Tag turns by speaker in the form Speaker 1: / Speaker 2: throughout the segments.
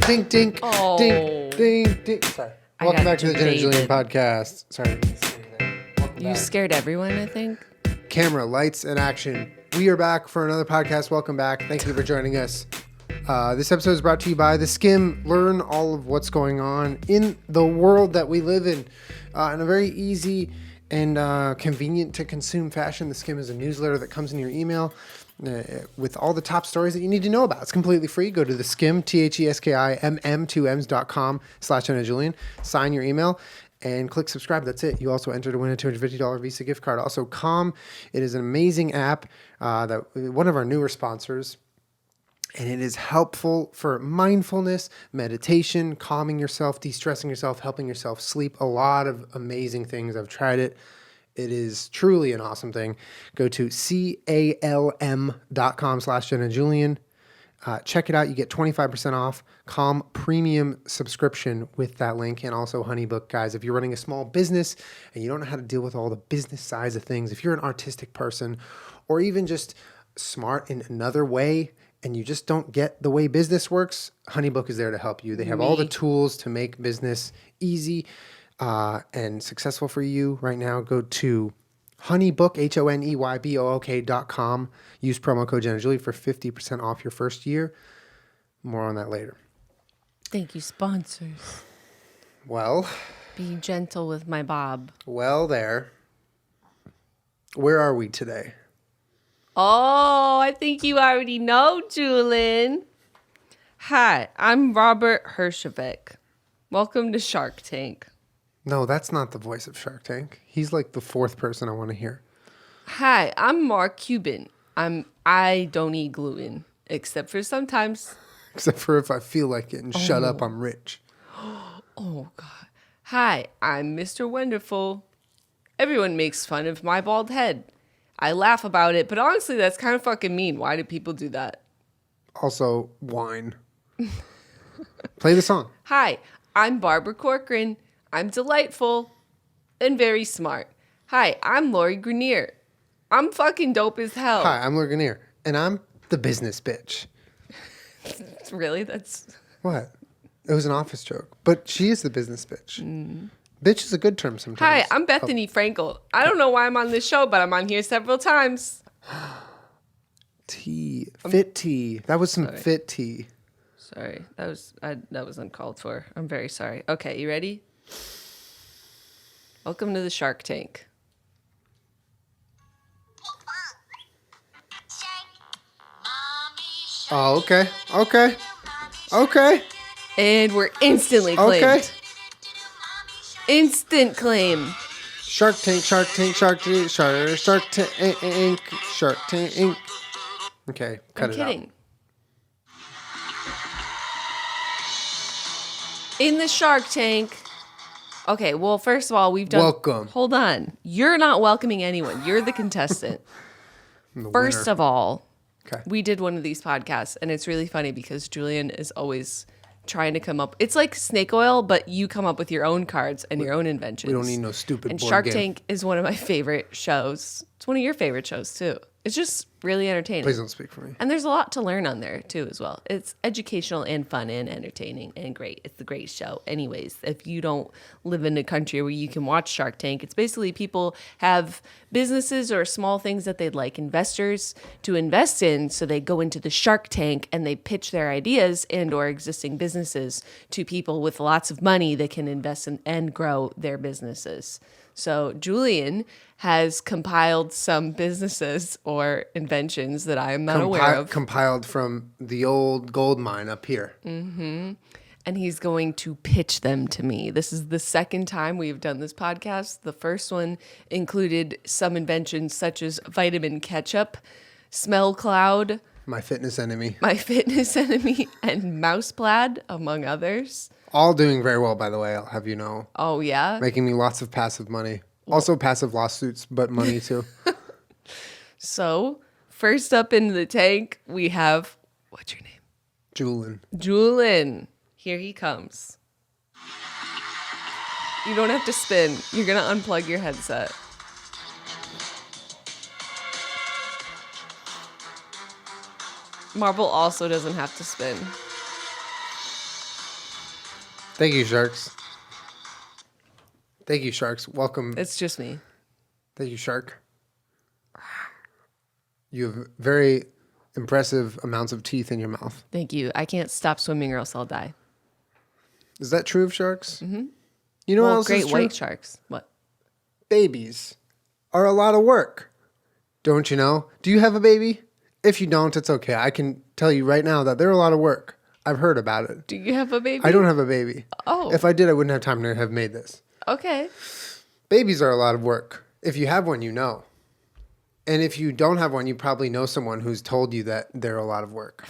Speaker 1: Dink, dink,
Speaker 2: Oh.
Speaker 1: dink, dink, dink. Sorry. Welcome back to the Jenna Julien Podcast. Sorry.
Speaker 2: You scared everyone, I think.
Speaker 1: Camera, lights, and action. We are back for another podcast. Welcome back. Thank you for joining us. This episode is brought to you by The Skim. Learn all of what's going on in the world that we live in a very easy and convenient to consume fashion. The Skim is a newsletter that comes in your email with all the top stories that you need to know about. It's completely free. Go to the Skim, TheSkim2ms.com/Jenna Julien. Sign your email and click subscribe. That's it. You also enter to win a $250 Visa gift card. Also, Calm. It is an amazing app that one of our newer sponsors. And it is helpful for mindfulness, meditation, calming yourself, de-stressing yourself, helping yourself sleep. A lot of amazing things. I've tried it. It is truly an awesome thing. Go to calm.com/Jenna Julien. Check it out. You get 25% off Calm Premium subscription with that link, and also HoneyBook. Guys, if you're running a small business and you don't know how to deal with all the business sides of things, if you're an artistic person or even just smart in another way and you just don't get the way business works, HoneyBook is there to help you. They have all the tools to make business easy and successful for you right now. Go to HoneyBook, HoneyBook.com. Use promo code Jenna Julien for 50% off your first year. More on that later.
Speaker 2: Thank you, sponsors.
Speaker 1: Well.
Speaker 2: Be gentle with my Bob.
Speaker 1: Well, there. Where are we today?
Speaker 2: Oh, I think you already know, Julien. Hi, I'm Robert Hershevik. Welcome to Shark Tank.
Speaker 1: No, that's not the voice of Shark Tank. He's like the fourth person I want to hear.
Speaker 2: Hi, I'm Mark Cuban. I don't eat gluten, except for sometimes.
Speaker 1: Except for if I feel like it, and shut up, I'm rich.
Speaker 2: Oh, God. Hi, I'm Mr. Wonderful. Everyone makes fun of my bald head. I laugh about it, but honestly, that's kind of fucking mean. Why do people do that?
Speaker 1: Also, wine. Play the song.
Speaker 2: Hi, I'm Barbara Corcoran. I'm delightful and very smart. Hi, I'm Lori Grenier. I'm fucking dope as hell.
Speaker 1: Hi, I'm Lori Grenier, and I'm the business bitch.
Speaker 2: Really? That's...
Speaker 1: What? It was an office joke. But she is the business bitch. Bitch is a good term sometimes.
Speaker 2: Hi, I'm Bethany Frankel. I don't know why I'm on this show, but I'm on here several times.
Speaker 1: Tea. Fit tea. That was some fit tea.
Speaker 2: Sorry. That was uncalled for. I'm very sorry. Okay, you ready? Welcome to the Shark Tank.
Speaker 1: Oh, okay. Okay. Okay.
Speaker 2: And we're instantly claimed.
Speaker 1: Okay.
Speaker 2: Instant claim.
Speaker 1: Shark Tank, Shark Tank, Shark Tank, Shark Tank, Shark Tank. Okay, cut it out.
Speaker 2: I'm kidding. In the Shark Tank. Okay, well, first of all, we've done...
Speaker 1: Welcome.
Speaker 2: Hold on. You're not welcoming anyone. You're the contestant. First of all, we did one of these podcasts, and it's really funny because Julien is always trying to come up... It's like snake oil, but you come up with your own cards and your own inventions.
Speaker 1: We don't need no stupid
Speaker 2: And
Speaker 1: board
Speaker 2: Shark
Speaker 1: game.
Speaker 2: Tank is one of my favorite shows. It's one of your favorite shows, too. It's just really entertaining.
Speaker 1: Please don't speak for me.
Speaker 2: And there's a lot to learn on there, too, as well. It's educational and fun and entertaining and great. It's a great show. Anyways, if you don't live in a country where you can watch Shark Tank, it's basically people have businesses or small things that they'd like investors to invest in. So they go into the Shark Tank and they pitch their ideas and or existing businesses to people with lots of money that can invest in and grow their businesses. So Julien has compiled some businesses or inventions that I am not aware of.
Speaker 1: Compiled from the old gold mine up here.
Speaker 2: Mm-hmm. And he's going to pitch them to me. This is the second time we've done this podcast. The first one included some inventions such as vitamin ketchup, smell cloud,
Speaker 1: My fitness enemy,
Speaker 2: and mouse plaid, among others.
Speaker 1: All doing very well, by the way, I'll have you know.
Speaker 2: Oh, yeah?
Speaker 1: Making me lots of passive money. Also passive lawsuits, but money too.
Speaker 2: So, first up in the tank, we have, what's your name? Julien. Here he comes. You don't have to spin. You're going to unplug your headset. Marble also doesn't have to spin.
Speaker 1: Thank you, Sharks. Thank you, Sharks. Welcome.
Speaker 2: It's just me.
Speaker 1: Thank you, Shark. You have very impressive amounts of teeth in your mouth.
Speaker 2: Thank you. I can't stop swimming or else I'll die.
Speaker 1: Is that true of sharks? Mm-hmm. You know what
Speaker 2: Well,
Speaker 1: else
Speaker 2: great
Speaker 1: is true?
Speaker 2: white sharks. What?
Speaker 1: Babies are a lot of work. Don't you know? Do you have a baby? If you don't, it's okay. I can tell you right now that they're a lot of work. I've heard about it.
Speaker 2: Do you have a baby?
Speaker 1: I don't have a baby.
Speaker 2: Oh.
Speaker 1: If I did, I wouldn't have time to have made this.
Speaker 2: Okay.
Speaker 1: Babies are a lot of work. If you have one, you know. And if you don't have one, you probably know someone who's told you that they're a lot of work.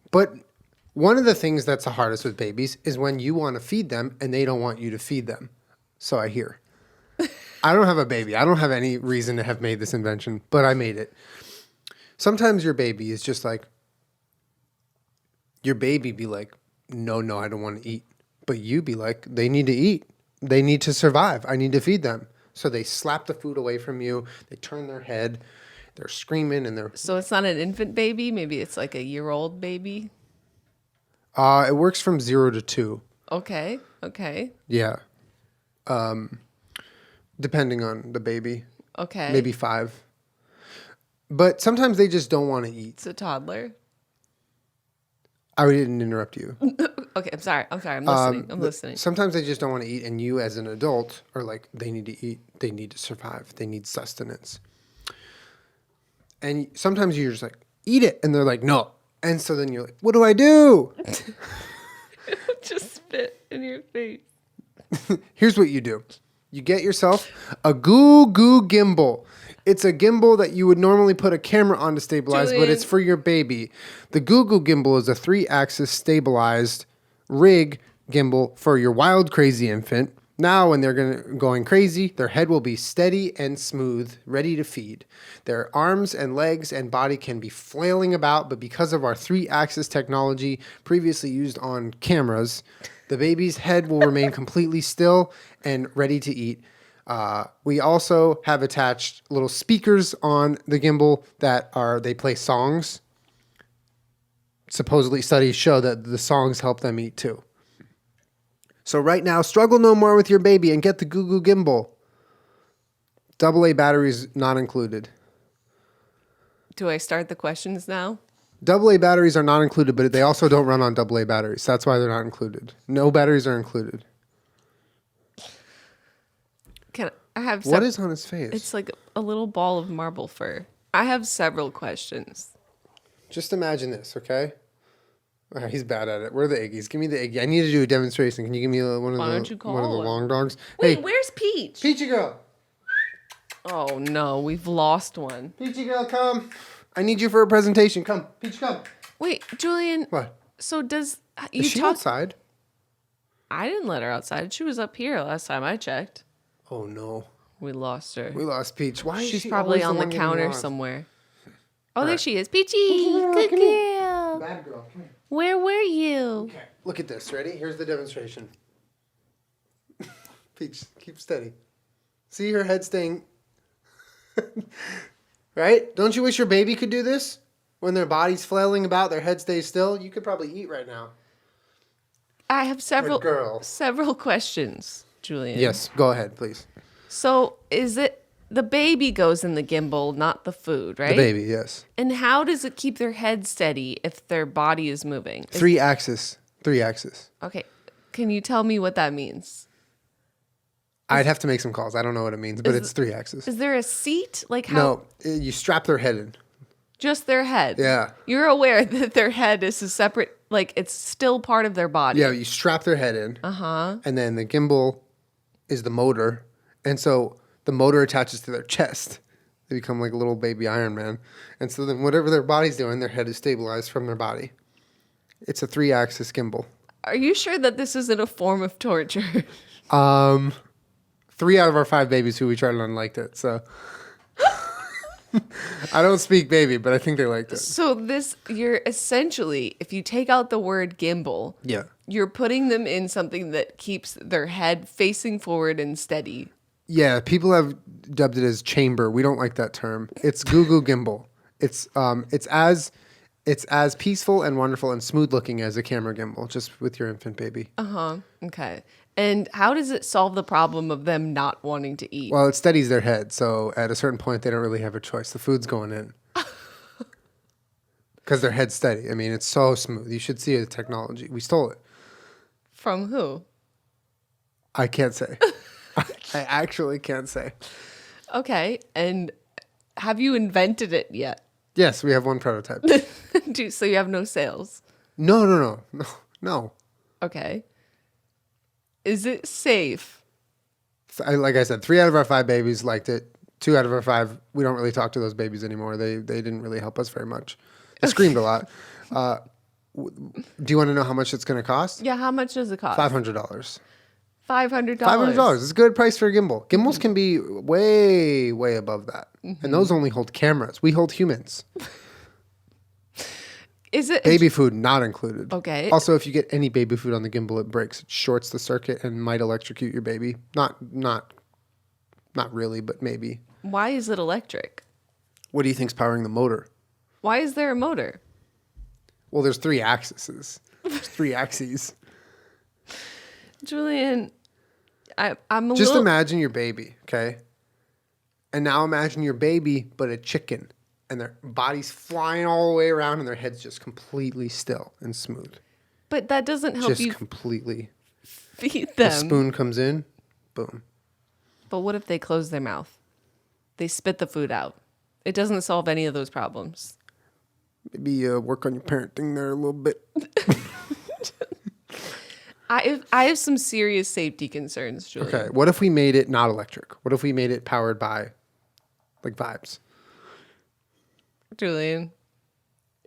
Speaker 1: But one of the things that's the hardest with babies is when you want to feed them and they don't want you to feed them. So I hear. I don't have a baby. I don't have any reason to have made this invention, but I made it. Sometimes your baby is just like, your baby be like, no, I don't want to eat. But you be like, they need to eat. They need to survive. I need to feed them. So they slap the food away from you. They turn their head. They're screaming and they're...
Speaker 2: So it's not an infant baby? Maybe it's like a year-old baby?
Speaker 1: It works from 0 to 2.
Speaker 2: Okay.
Speaker 1: Yeah. Depending on the baby.
Speaker 2: Okay.
Speaker 1: Maybe 5. But sometimes they just don't want to eat.
Speaker 2: It's a toddler.
Speaker 1: I didn't interrupt you.
Speaker 2: Okay, I'm sorry. I'm listening.
Speaker 1: Sometimes they just don't want to eat, and you as an adult are like, they need to eat. They need to survive. They need sustenance. And sometimes you're just like, eat it. And they're like, no. And so then you're like, what do I do?
Speaker 2: Just spit in your face.
Speaker 1: Here's what you do. You get yourself a GooGoo Gimbal. It's a gimbal that you would normally put a camera on to stabilize, but it's for your baby. The GooGoo Gimbal is a 3-axis stabilized rig gimbal for your wild, crazy infant. Now, when they're going crazy, their head will be steady and smooth, ready to feed. Their arms and legs and body can be flailing about, but because of our 3-axis technology previously used on cameras, the baby's head will remain completely still and ready to eat. We also have attached little speakers on the gimbal they play songs. Supposedly studies show that the songs help them eat too. So right now, struggle no more with your baby and get the GooGoo Gimbal. AA batteries not included.
Speaker 2: Do I start the questions now?
Speaker 1: AA batteries are not included, but they also don't run on AA batteries. That's why they're not included. No batteries are included.
Speaker 2: I have
Speaker 1: what is on his face?
Speaker 2: It's like a little ball of marble fur. I have several questions.
Speaker 1: Just imagine this, okay? He's bad at it. Where are the Iggies? Give me the Iggy. I need to do a demonstration. Can you give me one of the long dogs?
Speaker 2: Wait, where's Peach?
Speaker 1: Peachy girl.
Speaker 2: Oh no, we've lost one.
Speaker 1: Peachy girl, come. I need you for a presentation. Come, Peach, come.
Speaker 2: Wait, Julian.
Speaker 1: What?
Speaker 2: So
Speaker 1: Is she outside?
Speaker 2: I didn't let her outside. She was up here last time I checked.
Speaker 1: Oh no.
Speaker 2: We lost her.
Speaker 1: We lost Peach. Why is
Speaker 2: She's
Speaker 1: she
Speaker 2: probably
Speaker 1: always
Speaker 2: on the counter somewhere. Oh, there
Speaker 1: right.
Speaker 2: she is. Peachy, good girl.
Speaker 1: Bad girl, come here.
Speaker 2: Where were you?
Speaker 1: Okay, look at this. Ready? Here's the demonstration. Peach, keep steady. See her head staying... Right? Don't you wish your baby could do this? When their body's flailing about, their head stays still? You could probably eat right now.
Speaker 2: I have several
Speaker 1: girl.
Speaker 2: several questions, Julian.
Speaker 1: Yes, go ahead, please.
Speaker 2: So, is it the baby goes in the gimbal, not the food, right?
Speaker 1: The baby, yes.
Speaker 2: And how does it keep their head steady if their body is moving?
Speaker 1: 3-axis. 3-axis.
Speaker 2: Okay. Can you tell me what that means?
Speaker 1: I'd have to make some calls. I don't know what it means, but it's 3-axis.
Speaker 2: Is there a seat? Like how?
Speaker 1: No, you strap their head in.
Speaker 2: Just their head?
Speaker 1: Yeah.
Speaker 2: You're aware that their head is a separate, like it's still part of their body.
Speaker 1: Yeah, you strap their head in.
Speaker 2: Uh-huh.
Speaker 1: And then the gimbal is the motor. And so the motor attaches to their chest. They become like a little baby Iron Man. And so then whatever their body's doing, their head is stabilized from their body. It's a 3-axis gimbal.
Speaker 2: Are you sure that this isn't a form of torture?
Speaker 1: 3 out of our 5 babies who we tried on liked it. So I don't speak baby, but I think they liked it.
Speaker 2: So you're essentially, if you take out the word gimbal,
Speaker 1: Yeah.
Speaker 2: you're putting them in something that keeps their head facing forward and steady.
Speaker 1: Yeah, people have dubbed it as chamber. We don't like that term. It's GooGoo Gimbal. It's It's as peaceful and wonderful and smooth looking as a camera gimbal, just with your infant baby.
Speaker 2: Okay. And how does it solve the problem of them not wanting to eat?
Speaker 1: Well, it steadies their head, so at a certain point, they don't really have a choice. The food's going in. Because their head's steady. I mean, it's so smooth. You should see the technology. We stole it.
Speaker 2: From who?
Speaker 1: I can't say. I actually can't say.
Speaker 2: Okay. And have you invented it yet?
Speaker 1: Yes, we have one prototype.
Speaker 2: So you have no sales?
Speaker 1: No.
Speaker 2: Okay. Is it safe?
Speaker 1: Like I said, 3 out of our 5 babies liked it. 2 out of our 5, we don't really talk to those babies anymore. They didn't really help us very much. They screamed a lot. Do you want to know how much it's going to cost?
Speaker 2: Yeah, how much does it cost?
Speaker 1: $500.
Speaker 2: $500.
Speaker 1: $500. It's a good price for a gimbal. Gimbals can be way, way above that. And those only hold cameras. We hold humans.
Speaker 2: Is it
Speaker 1: Baby food not included.
Speaker 2: Okay.
Speaker 1: Also, if you get any baby food on the gimbal, it breaks. It shorts the circuit and might electrocute your baby. Not really, but maybe.
Speaker 2: Why is it electric?
Speaker 1: What do you think's powering the motor?
Speaker 2: Why is there a motor?
Speaker 1: Well, there's 3 axes. There's 3 axes.
Speaker 2: Julian, I'm a
Speaker 1: Just
Speaker 2: little...
Speaker 1: imagine your baby, okay? And now imagine your baby, but a chicken. And their body's flying all the way around and their head's just completely still and smooth.
Speaker 2: But that doesn't help
Speaker 1: Just
Speaker 2: you
Speaker 1: completely.
Speaker 2: feed
Speaker 1: The
Speaker 2: them.
Speaker 1: spoon comes in, boom.
Speaker 2: But what if they close their mouth? They spit the food out. It doesn't solve any of those problems.
Speaker 1: Maybe work on your parenting there a little bit.
Speaker 2: I have some serious safety concerns, Julian.
Speaker 1: Okay, what if we made it not electric? What if we made it powered by, like, vibes?
Speaker 2: Julian.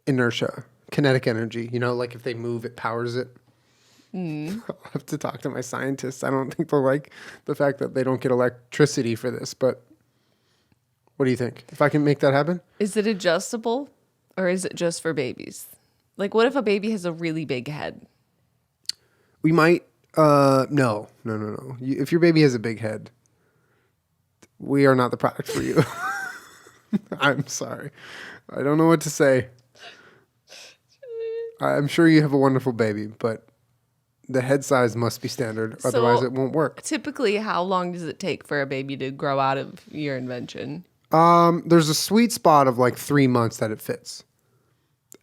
Speaker 1: Inertia, kinetic energy. You know, like if they move, it powers it. I'll have to talk to my scientists. I don't think they'll like the fact that they don't get electricity for this, but what do you think? If I can make that happen?
Speaker 2: Is it adjustable or is it just for babies? Like, what if a baby has a really big head?
Speaker 1: We might, no. If your baby has a big head, we are not the product for you. I'm sorry. I don't know what to say. I'm sure you have a wonderful baby, but the head size must be standard. Otherwise, it won't work.
Speaker 2: Typically, how long does it take for a baby to grow out of your invention?
Speaker 1: There's a sweet spot of like 3 months that it fits.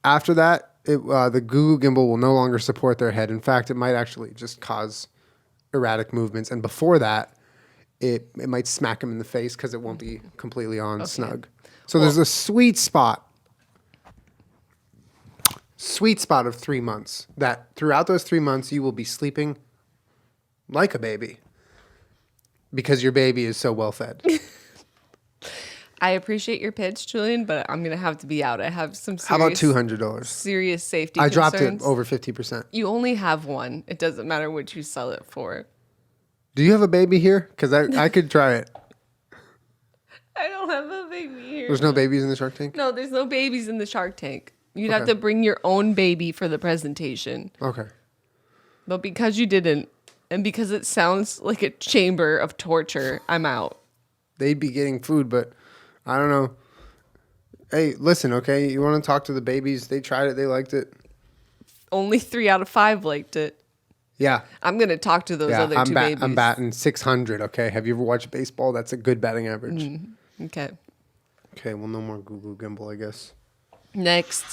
Speaker 1: After that, the GooGoo Gimbal will no longer support their head. In fact, it might actually just cause erratic movements. And before that, it might smack them in the face because it won't be completely on snug. So there's a sweet spot of 3 months that throughout those 3 months, you will be sleeping like a baby because your baby is so well fed.
Speaker 2: I appreciate your pitch, Julian, but I'm going to have to be out. I have some serious...
Speaker 1: How about $200?
Speaker 2: Serious safety
Speaker 1: I
Speaker 2: concerns.
Speaker 1: dropped it over 50%.
Speaker 2: You only have one. It doesn't matter what you sell it for.
Speaker 1: Do you have a baby here? Because I could try it.
Speaker 2: I don't have a baby here.
Speaker 1: There's no babies in the Shark Tank?
Speaker 2: No, there's no babies in the Shark Tank. You'd have to bring your own baby for the presentation.
Speaker 1: Okay.
Speaker 2: But because you didn't, and because it sounds like a chamber of torture, I'm out.
Speaker 1: They'd be getting food, but I don't know. Hey, listen, okay? You want to talk to the babies? They tried it. They liked it.
Speaker 2: Only 3 out of 5 liked it.
Speaker 1: Yeah.
Speaker 2: I'm going to talk to those other two babies.
Speaker 1: I'm batting 600, okay? Have you ever watched baseball? That's a good batting average.
Speaker 2: Okay.
Speaker 1: Okay, well, no more GooGoo Gimbal, I guess.
Speaker 2: Next.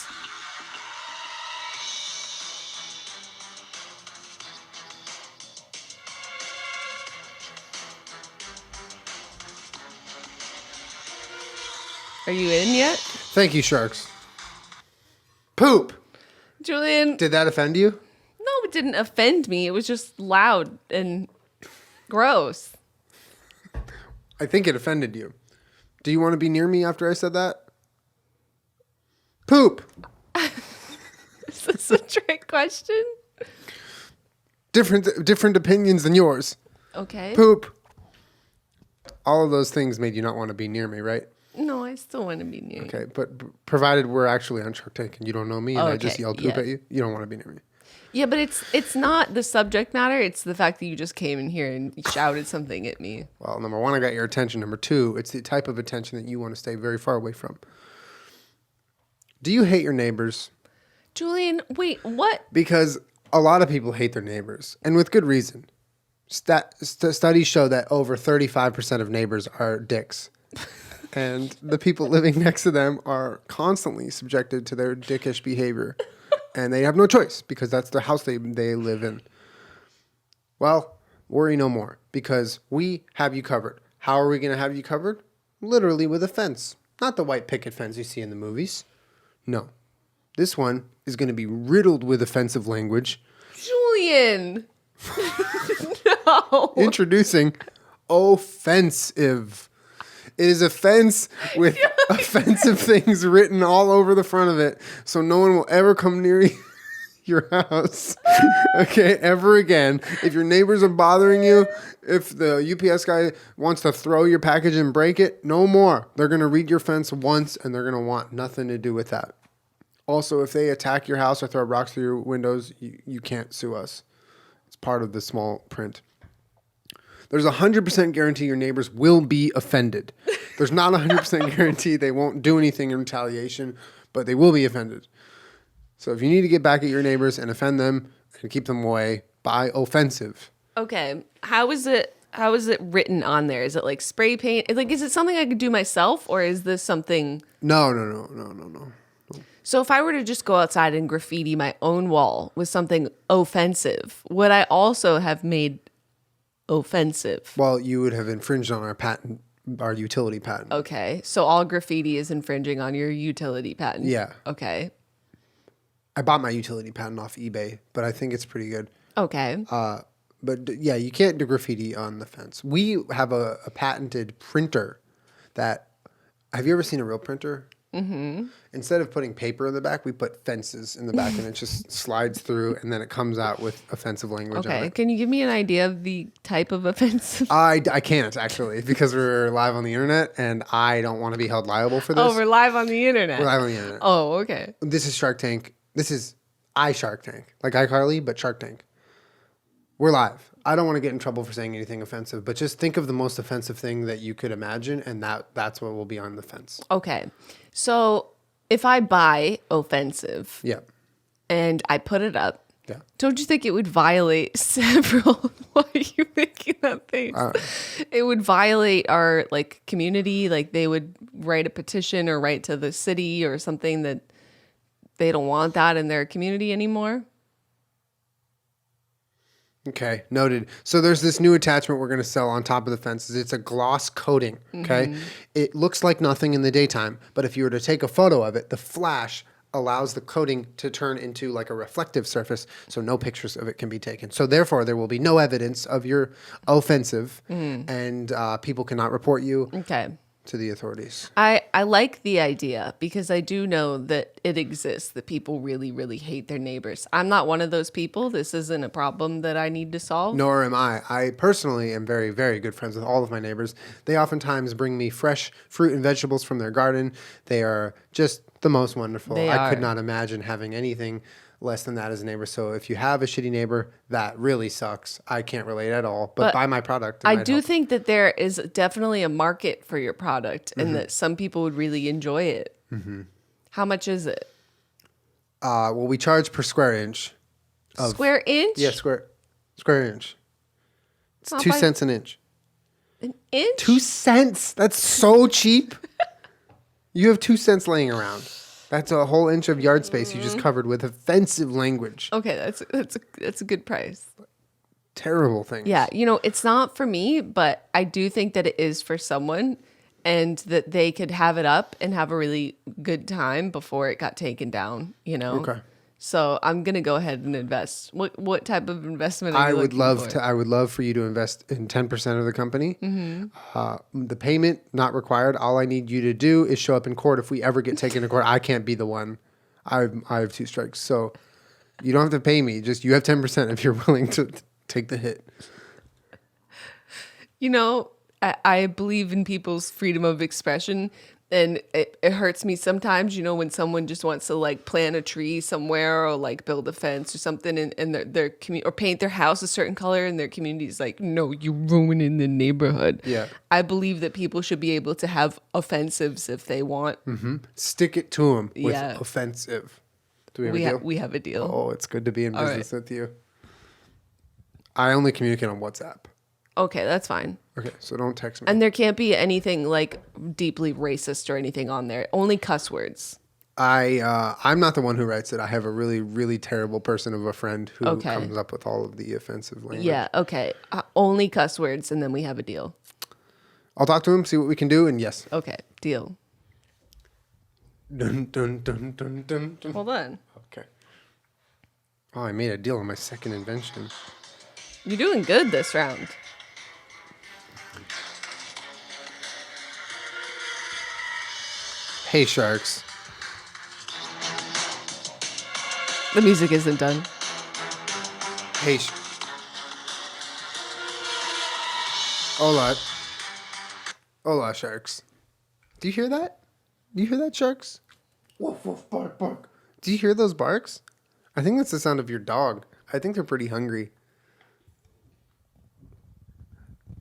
Speaker 2: Are you in yet?
Speaker 1: Thank you, sharks. Poop.
Speaker 2: Julian.
Speaker 1: Did that offend you?
Speaker 2: No, it didn't offend me. It was just loud and gross.
Speaker 1: I think it offended you. Do you want to be near me after I said that? Poop.
Speaker 2: Is this a trick question?
Speaker 1: Different opinions than yours.
Speaker 2: Okay.
Speaker 1: Poop. All of those things made you not want to be near me, right?
Speaker 2: No, I still want to be near you.
Speaker 1: Okay, but provided we're actually on Shark Tank and you don't know me and I just yelled poop at you, you don't want to be near me.
Speaker 2: Yeah, but it's not the subject matter. It's the fact that you just came in here and shouted something at me.
Speaker 1: Well, number one, I got your attention. Number two, it's the type of attention that you want to stay very far away from. Do you hate your neighbors?
Speaker 2: Julian, wait, what?
Speaker 1: Because a lot of people hate their neighbors, and with good reason. Studies show that over 35% of neighbors are dicks. And the people living next to them are constantly subjected to their dickish behavior. And they have no choice because that's the house they live in. Well, worry no more because we have you covered. How are we going to have you covered? Literally with a fence. Not the white picket fence you see in the movies. No. This one is going to be riddled with offensive language.
Speaker 2: Julian! No.
Speaker 1: Introducing offensive. It is a fence with offensive things written all over the front of it, so no one will ever come near your house, okay, ever again. If your neighbors are bothering you, if the UPS guy wants to throw your package and break it, no more. They're going to read your fence once, and they're going to want nothing to do with that. Also, if they attack your house or throw rocks through your windows, you can't sue us. It's part of the small print. There's a 100% guarantee your neighbors will be offended. There's not a 100% guarantee they won't do anything in retaliation, but they will be offended. So if you need to get back at your neighbors and offend them and keep them away, buy offensive.
Speaker 2: Okay. How is it written on there? Is it like spray paint? Like, is it something I could do myself, or is this something?
Speaker 1: No.
Speaker 2: So if I were to just go outside and graffiti my own wall with something offensive, would I also have made offensive?
Speaker 1: Well, you would have infringed on our patent, our utility patent.
Speaker 2: Okay. So all graffiti is infringing on your utility patent.
Speaker 1: Yeah.
Speaker 2: Okay.
Speaker 1: I bought my utility patent off eBay, but I think it's pretty good.
Speaker 2: Okay.
Speaker 1: But yeah, you can't do graffiti on the fence. We have a patented printer that, have you ever seen a real printer? Mm-hmm. Instead of putting paper in the back, we put fences in the back and it just slides through and then it comes out with offensive language on
Speaker 2: Okay.
Speaker 1: it.
Speaker 2: Can you give me an idea of the type of offensive?
Speaker 1: I can't actually because we're live on the internet and I don't want to be held liable for this.
Speaker 2: Oh, we're live on the internet.
Speaker 1: We're live on the internet.
Speaker 2: Oh, okay.
Speaker 1: This is Shark Tank. This is Shark Tank. Like iCarly, but Shark Tank. We're live. I don't want to get in trouble for saying anything offensive, but just think of the most offensive thing that you could imagine, and that's what will be on the fence.
Speaker 2: Okay. So if I buy offensive
Speaker 1: Yeah.
Speaker 2: and I put it up,
Speaker 1: Yeah.
Speaker 2: don't you think it would violate several? Why are you making that face? It would violate our like community. Like they would write a petition or write to the city or something that they don't want that in their community anymore.
Speaker 1: Okay, noted. So there's this new attachment we're going to sell on top of the fences. It's a gloss coating, okay? Mm-hmm. It looks like nothing in the daytime, but if you were to take a photo of it, the flash allows the coating to turn into like a reflective surface, so no pictures of it can be taken. So therefore, there will be no evidence of your offensive, and people cannot report you to the authorities.
Speaker 2: I like the idea because I do know that it exists, that people really, really hate their neighbors. I'm not one of those people. This isn't a problem that I need to solve.
Speaker 1: Nor am I. I personally am very, very good friends with all of my neighbors. They oftentimes bring me fresh fruit and vegetables from their garden. They are just the most wonderful. I could not imagine having anything less than that as a neighbor. So if you have a shitty neighbor, that really sucks. I can't relate at all. But buy my product.
Speaker 2: I do think that there is definitely a market for your product and that some people would really enjoy it. Mm-hmm. How much is it?
Speaker 1: Well, we charge per square inch.
Speaker 2: Square inch?
Speaker 1: Yeah, square inch. It's 2 cents an inch.
Speaker 2: An inch?
Speaker 1: 2 cents? That's so cheap. You have 2 cents laying around. That's a whole inch of yard space you just covered with offensive language.
Speaker 2: Okay, that's a good price.
Speaker 1: Terrible things.
Speaker 2: Yeah, it's not for me, but I do think that it is for someone and that they could have it up and have a really good time before it got taken down,
Speaker 1: Okay.
Speaker 2: So I'm going to go ahead and invest. What type of investment are you looking for?
Speaker 1: I would love for you to invest in 10% of the company. Mm-hmm. The payment, not required. All I need you to do is show up in court. If we ever get taken to court, I can't be the one. I have 2 strikes. So you don't have to pay me. Just you have 10% if you're willing to take the hit.
Speaker 2: I believe in people's freedom of expression. And it hurts me sometimes, when someone just wants to like plant a tree somewhere or like build a fence or something and their community or paint their house a certain color and their community is like, no, you're ruining the neighborhood.
Speaker 1: Yeah.
Speaker 2: I believe that people should be able to have offensives if they want.
Speaker 1: Mm-hmm. Stick it to them with
Speaker 2: Yeah.
Speaker 1: offensive. Do we have a deal?
Speaker 2: We have a deal.
Speaker 1: Oh, it's good to be in
Speaker 2: All
Speaker 1: business with you. I only communicate on WhatsApp.
Speaker 2: Okay, that's fine.
Speaker 1: Okay, so don't text me.
Speaker 2: And there can't be anything like deeply racist or anything on there. Only cuss words.
Speaker 1: I'm not the one who writes it. I have a really, really terrible person of a friend who
Speaker 2: Okay.
Speaker 1: comes up with all of the offensive language.
Speaker 2: Yeah, okay. Only cuss words, and then we have a deal.
Speaker 1: I'll talk to him, see what we can do, and yes.
Speaker 2: Okay, deal.
Speaker 1: Dun, dun, dun, dun, dun, dun.
Speaker 2: Hold on.
Speaker 1: Okay. Oh, I made a deal on my second invention.
Speaker 2: You're doing good this round.
Speaker 1: Hey, sharks.
Speaker 2: The music isn't done.
Speaker 1: Hey, Hola. Hola, sharks. Do you hear that? Do you hear that, sharks? Woof, woof, bark, bark. Do you hear those barks? I think that's the sound of your dog. I think they're pretty hungry.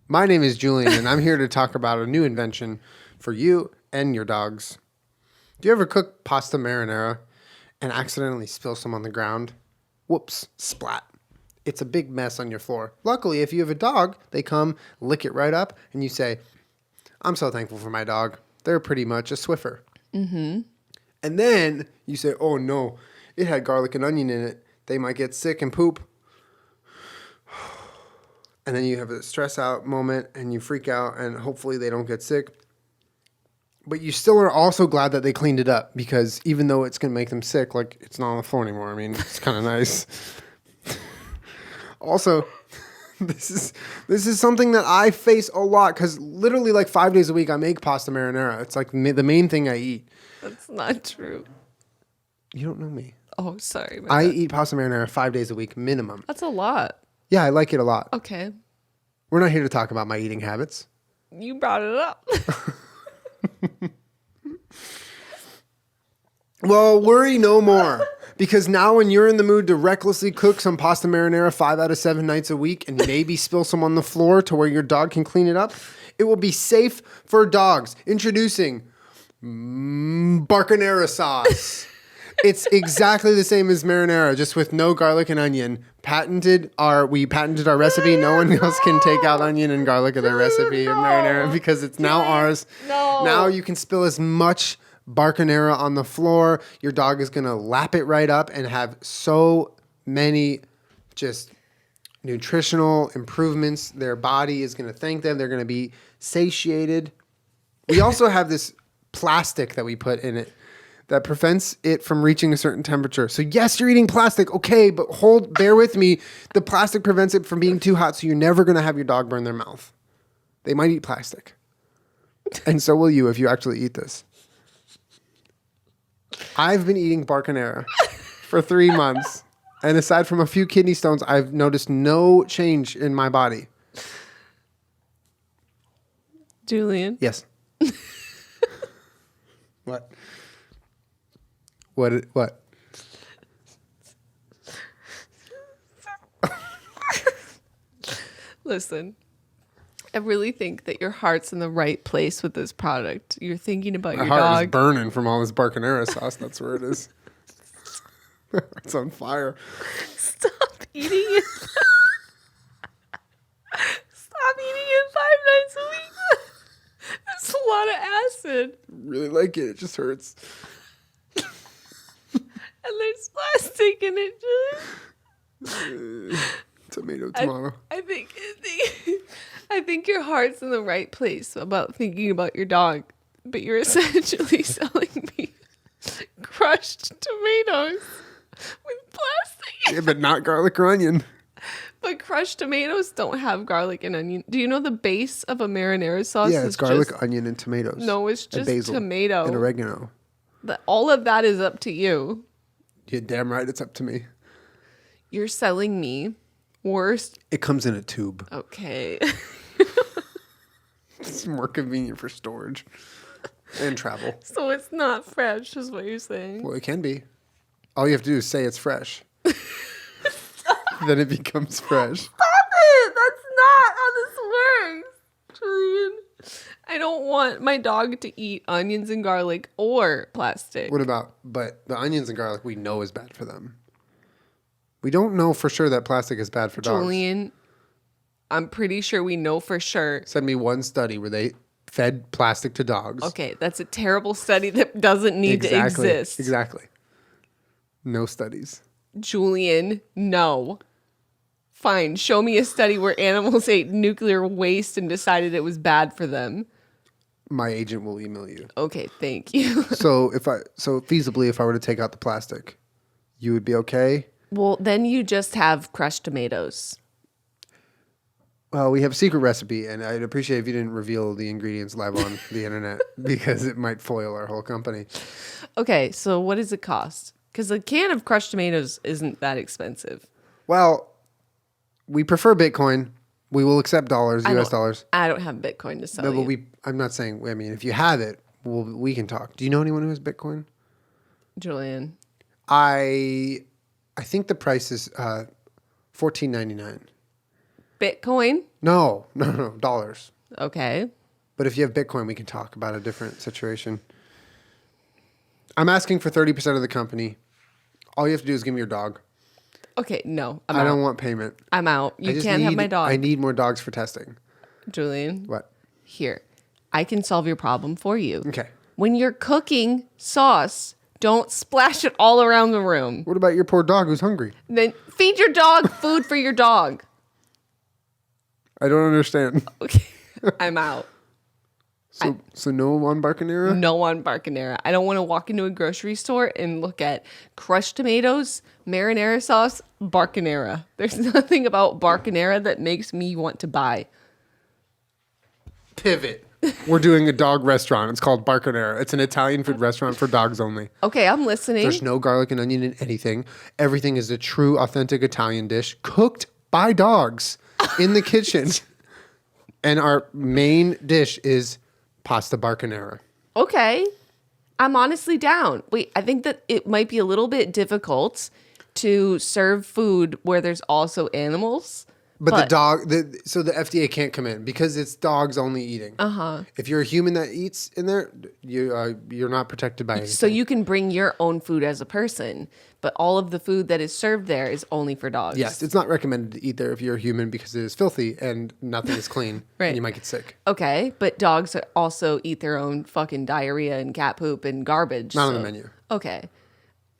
Speaker 1: My name is Julian, and I'm here to talk about a new invention for you and your dogs. Do you ever cook pasta marinara and accidentally spill some on the ground? Whoops, splat. It's a big mess on your floor. Luckily, if you have a dog, they come, lick it right up, and you say, I'm so thankful for my dog. They're pretty much a Swiffer. Mm-hmm. And then you say, oh no, it had garlic and onion in it. They might get sick and poop. And then you have a stress out moment and you freak out and hopefully they don't get sick. But you still are also glad that they cleaned it up because even though it's going to make them sick, like it's not on the floor anymore. I mean, it's kind of nice. Also, this is something that I face a lot because literally like 5 days a week I make pasta marinara. It's like the main thing I eat.
Speaker 2: That's not true.
Speaker 1: You don't know me.
Speaker 2: Oh, sorry.
Speaker 1: I eat pasta marinara 5 days a week minimum.
Speaker 2: That's a lot.
Speaker 1: Yeah, I like it a lot.
Speaker 2: Okay.
Speaker 1: We're not here to talk about my eating habits.
Speaker 2: You brought it up.
Speaker 1: Well, worry no more. Because now when you're in the mood to recklessly cook some pasta marinara 5 out of 7 nights a week and maybe spill some on the floor to where your dog can clean it up, it will be safe for dogs. Introducing Barcanera sauce. It's exactly the same as marinara, just with no garlic and onion. We patented our recipe. No one else can take out onion and garlic in their recipe of marinara because it's now ours.
Speaker 2: No.
Speaker 1: Now you can spill as much Barcanera on the floor. Your dog is going to lap it right up and have so many just nutritional improvements. Their body is going to thank them. They're going to be satiated. We also have this plastic that we put in it that prevents it from reaching a certain temperature. So yes, you're eating plastic. Okay, but bear with me. The plastic prevents it from being too hot, so you're never going to have your dog burn their mouth. They might eat plastic. And so will you if you actually eat this. I've been eating Barcanera for 3 months. And aside from a few kidney stones, I've noticed no change in my body.
Speaker 2: Julian.
Speaker 1: Yes. What? What?
Speaker 2: Listen, I really think that your heart's in the right place with this product. You're thinking about
Speaker 1: My
Speaker 2: your
Speaker 1: heart
Speaker 2: dog.
Speaker 1: is burning from all this Barcanera sauce. That's where it is. It's on fire.
Speaker 2: Stop eating it. Stop eating it 5 nights a week. That's a lot of acid.
Speaker 1: Really like it. It just hurts.
Speaker 2: And there's plastic in it, Julian.
Speaker 1: Tomato.
Speaker 2: I think your heart's in the right place about thinking about your dog, but you're essentially selling me crushed tomatoes with plastic.
Speaker 1: Yeah, but not garlic or onion.
Speaker 2: But crushed tomatoes don't have garlic and onion. Do you know the base of a marinara sauce?
Speaker 1: Yeah,
Speaker 2: is
Speaker 1: it's garlic,
Speaker 2: just,
Speaker 1: onion, and tomatoes.
Speaker 2: No, it's
Speaker 1: and
Speaker 2: just
Speaker 1: basil
Speaker 2: tomato.
Speaker 1: and oregano.
Speaker 2: All of that is up to you.
Speaker 1: You're damn right. It's up to me.
Speaker 2: You're selling me worst.
Speaker 1: It comes in a tube.
Speaker 2: Okay.
Speaker 1: It's more convenient for storage and travel.
Speaker 2: So it's not fresh, is what you're saying.
Speaker 1: Well, it can be. All you have to do is say it's fresh. Then it becomes fresh.
Speaker 2: Stop it! That's not how this works, Julian. I don't want my dog to eat onions and garlic or plastic.
Speaker 1: But the onions and garlic we know is bad for them. We don't know for sure that plastic is bad for dogs.
Speaker 2: Julian, I'm pretty sure we know for sure.
Speaker 1: Send me one study where they fed plastic to dogs.
Speaker 2: Okay, that's a terrible study that doesn't need to exist.
Speaker 1: Exactly. No studies.
Speaker 2: Julian, no. Fine, show me a study where animals ate nuclear waste and decided it was bad for them.
Speaker 1: My agent will email you.
Speaker 2: Okay, thank you.
Speaker 1: So feasibly, if I were to take out the plastic, you would be okay?
Speaker 2: Well, then you just have crushed tomatoes.
Speaker 1: Well, we have a secret recipe, and I'd appreciate if you didn't reveal the ingredients live on the internet because it might foil our whole company.
Speaker 2: Okay, so what does it cost? Because a can of crushed tomatoes isn't that expensive.
Speaker 1: Well, we prefer Bitcoin. We will accept dollars, US dollars.
Speaker 2: I don't have Bitcoin to sell you.
Speaker 1: But I'm not saying, I mean, if you have it, we can talk. Do you know anyone who has Bitcoin?
Speaker 2: Julian.
Speaker 1: I think the price is $14.99.
Speaker 2: Bitcoin?
Speaker 1: No, dollars.
Speaker 2: Okay.
Speaker 1: But if you have Bitcoin, we can talk about a different situation. I'm asking for 30% of the company. All you have to do is give me your dog.
Speaker 2: Okay, no.
Speaker 1: I don't want payment.
Speaker 2: I'm out. You can't have my dog.
Speaker 1: I need more dogs for testing.
Speaker 2: Julian.
Speaker 1: What?
Speaker 2: Here. I can solve your problem for you.
Speaker 1: Okay.
Speaker 2: When you're cooking sauce, don't splash it all around the room.
Speaker 1: What about your poor dog who's hungry?
Speaker 2: Then feed your dog food for your dog.
Speaker 1: I don't understand.
Speaker 2: Okay. I'm out.
Speaker 1: So no on Barcanera?
Speaker 2: No on Barcanera. I don't want to walk into a grocery store and look at crushed tomatoes, marinara sauce, Barcanera. There's nothing about Barcanera that makes me want to buy.
Speaker 1: Pivot. We're doing a dog restaurant. It's called Barcanera. It's an Italian food restaurant for dogs only.
Speaker 2: Okay, I'm listening.
Speaker 1: There's no garlic and onion in anything. Everything is a true, authentic Italian dish cooked by dogs in the kitchen. And our main dish is pasta Barcanera.
Speaker 2: Okay. I'm honestly down. Wait, I think that it might be a little bit difficult to serve food where there's also animals.
Speaker 1: But so the FDA can't come in because it's dogs only eating. Uh-huh. If you're a human that eats in there, you're not protected by anything.
Speaker 2: So you can bring your own food as a person, but all of the food that is served there is only for dogs.
Speaker 1: Yes, it's not recommended to eat there if you're a human because it is filthy and nothing is clean.
Speaker 2: Right.
Speaker 1: And you might get sick.
Speaker 2: Okay, but dogs also eat their own fucking diarrhea and cat poop and garbage.
Speaker 1: Not on the menu.
Speaker 2: Okay.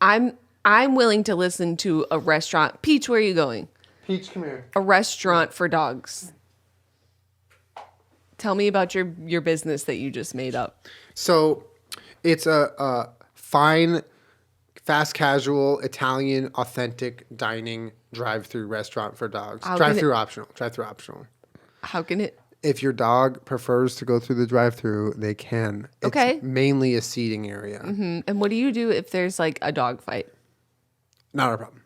Speaker 2: I'm willing to listen to a restaurant. Peach, where are you going?
Speaker 1: Peach, come here.
Speaker 2: A restaurant for dogs. Tell me about your business that you just made up.
Speaker 1: So it's a fine, fast casual, Italian, authentic dining drive-through restaurant for dogs. Drive-through optional.
Speaker 2: How can it?
Speaker 1: If your dog prefers to go through the drive-through, they can.
Speaker 2: Okay.
Speaker 1: It's mainly a seating area.
Speaker 2: Mm-hmm. And what do you do if there's like a dog fight?
Speaker 1: Not a problem.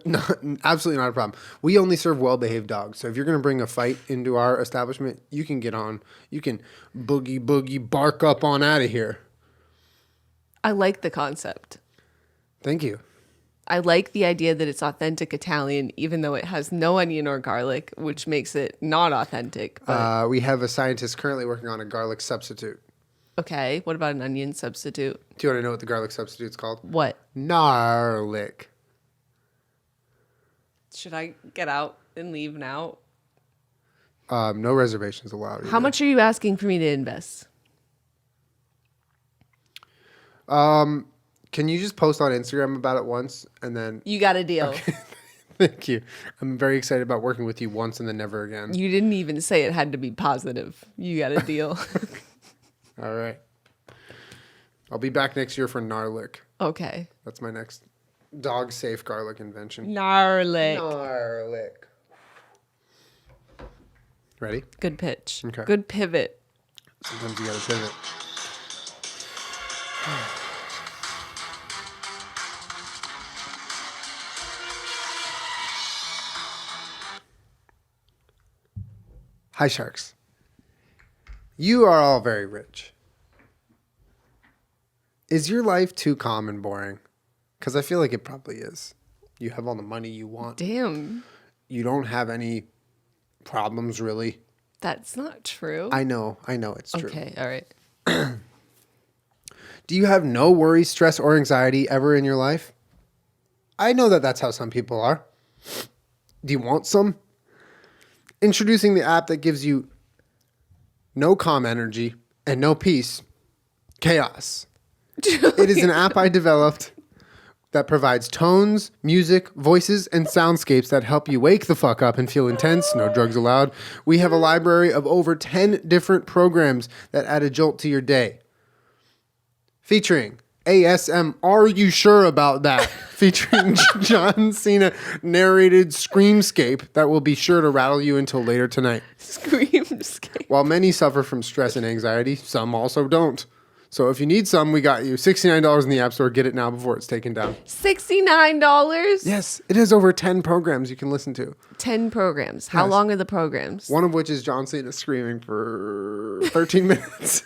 Speaker 1: No, absolutely not a problem. We only serve well-behaved dogs. So if you're going to bring a fight into our establishment, you can get on. You can boogie, bark up on out of here.
Speaker 2: I like the concept.
Speaker 1: Thank you.
Speaker 2: I like the idea that it's authentic Italian, even though it has no onion or garlic, which makes it not authentic. But
Speaker 1: We have a scientist currently working on a garlic substitute.
Speaker 2: okay, what about an onion substitute?
Speaker 1: Do you want to know what the garlic substitute's called?
Speaker 2: What?
Speaker 1: Gnarlic.
Speaker 2: Should I get out and leave now?
Speaker 1: No reservations allowed.
Speaker 2: How much are you asking for me to invest?
Speaker 1: Can you just post on Instagram about it once and then...
Speaker 2: You got a deal.
Speaker 1: Okay. Thank you. I'm very excited about working with you once and then never again.
Speaker 2: You didn't even say it had to be positive. You got a deal.
Speaker 1: All right. I'll be back next year for Gnarlic.
Speaker 2: Okay.
Speaker 1: That's my next dog-safe garlic invention.
Speaker 2: Gnarlic.
Speaker 1: Gnarlic. Ready?
Speaker 2: Good pitch.
Speaker 1: Okay.
Speaker 2: Good pivot.
Speaker 1: Sometimes you gotta pivot. Hi, sharks. You are all very rich. Is your life too calm and boring? Because I feel like it probably is. You have all the money you want.
Speaker 2: Damn.
Speaker 1: You don't have any problems, really.
Speaker 2: That's not true.
Speaker 1: I know it's true.
Speaker 2: Okay, all right.
Speaker 1: Do you have no worries, stress, or anxiety ever in your life? I know that that's how some people are. Do you want some? Introducing the app that gives you no calm energy and no peace, chaos. It is an app I developed that provides tones, music, voices, and soundscapes that help you wake the fuck up and feel intense. No drugs allowed. We have a library of over 10 different programs that add a jolt to your day. Featuring ASM, Are You Sure About That? Featuring John Cena narrated Screamscape that will be sure to rattle you until later tonight.
Speaker 2: Screamscape.
Speaker 1: While many suffer from stress and anxiety, some also don't. So if you need some, we got you. $69 in the App Store. Get it now before it's taken down.
Speaker 2: $69?
Speaker 1: Yes, it has over 10 programs you can listen to.
Speaker 2: 10 programs. How
Speaker 1: Yes.
Speaker 2: long are the programs?
Speaker 1: One of which is John Cena screaming for 13 minutes.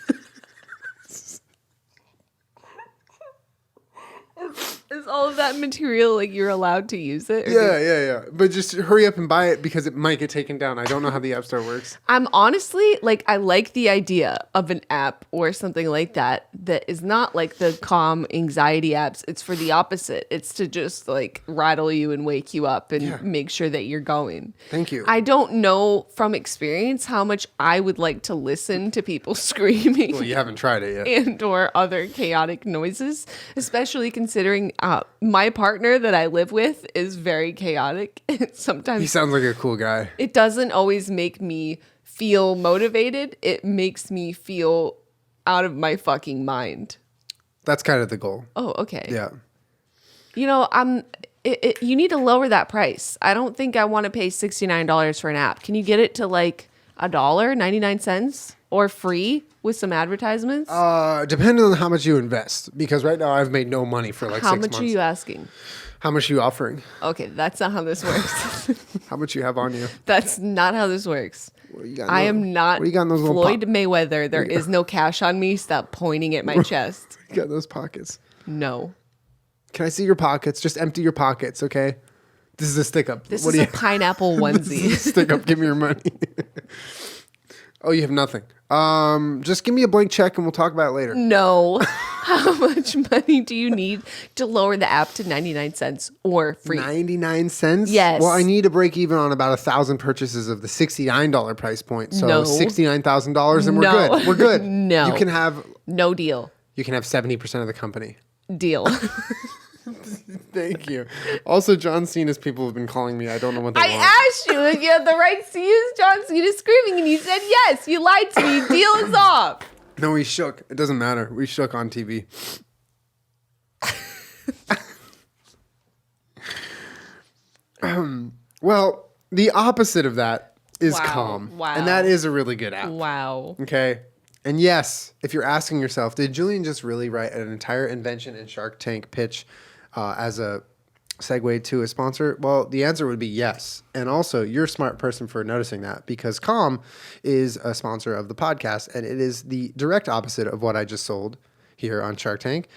Speaker 2: Is all of that material like you're allowed to use it? Or
Speaker 1: Yeah. But just hurry up and buy it because it might get taken down. I don't know how the App Store works.
Speaker 2: I'm honestly like, I like the idea of an app or something like that is not like the calm anxiety apps. It's for the opposite. It's to just like rattle you and wake you up and make sure that you're going.
Speaker 1: Thank you.
Speaker 2: I don't know from experience how much I would like to listen to people screaming.
Speaker 1: Well, you haven't tried it yet.
Speaker 2: And or other chaotic noises, especially considering my partner that I live with is very chaotic. Sometimes
Speaker 1: He sounds like a cool guy.
Speaker 2: it doesn't always make me feel motivated. It makes me feel out of my fucking mind.
Speaker 1: That's kind of the goal.
Speaker 2: Oh, okay.
Speaker 1: Yeah.
Speaker 2: You know, you need to lower that price. I don't think I want to pay $69 for an app. Can you get it to like $1.99 or free with some advertisements?
Speaker 1: Depending on how much you invest, because right now I've made no money for like
Speaker 2: How
Speaker 1: 6
Speaker 2: much
Speaker 1: months.
Speaker 2: are you asking?
Speaker 1: How much are you offering?
Speaker 2: Okay, that's not how this works.
Speaker 1: How much you have on you?
Speaker 2: That's not how this works.
Speaker 1: What you got
Speaker 2: I
Speaker 1: in
Speaker 2: am not
Speaker 1: what do you got in those little
Speaker 2: Floyd Mayweather. There is no cash on me. Stop pointing at my chest.
Speaker 1: You got those pockets.
Speaker 2: No.
Speaker 1: Can I see your pockets? Just empty your pockets, okay? This is a stick up.
Speaker 2: This
Speaker 1: What
Speaker 2: is
Speaker 1: do
Speaker 2: a pineapple
Speaker 1: This is
Speaker 2: onesie.
Speaker 1: a stick up. Give me your money. Oh, you have nothing. Just give me a blank check and we'll talk about it later.
Speaker 2: No. How much money do you need to lower the app to 99 cents or free?
Speaker 1: 99 cents?
Speaker 2: Yes.
Speaker 1: Well, I need to break even on about 1,000 purchases of the $69 price point. So
Speaker 2: No.
Speaker 1: $69,000 and we're
Speaker 2: No.
Speaker 1: good. We're good.
Speaker 2: No.
Speaker 1: You can have
Speaker 2: No deal.
Speaker 1: 70% of the company.
Speaker 2: Deal.
Speaker 1: Thank you. Also, John Cena's people have been calling me. I don't know what they
Speaker 2: I
Speaker 1: want.
Speaker 2: asked you if you had the rights to use John Cena screaming and you said yes. You lied to me. Deal is off.
Speaker 1: No, we shook. It doesn't matter. We shook on TV. Well, the opposite of that is
Speaker 2: Wow.
Speaker 1: calm.
Speaker 2: Wow.
Speaker 1: And that is a really good app.
Speaker 2: Wow.
Speaker 1: Okay. And yes, if you're asking yourself, did Julian just really write an entire invention and Shark Tank pitch as a segue to a sponsor? Well, the answer would be yes. And also, you're a smart person for noticing that because Calm is a sponsor of the podcast and it is the direct opposite of what I just sold here on Shark Tank.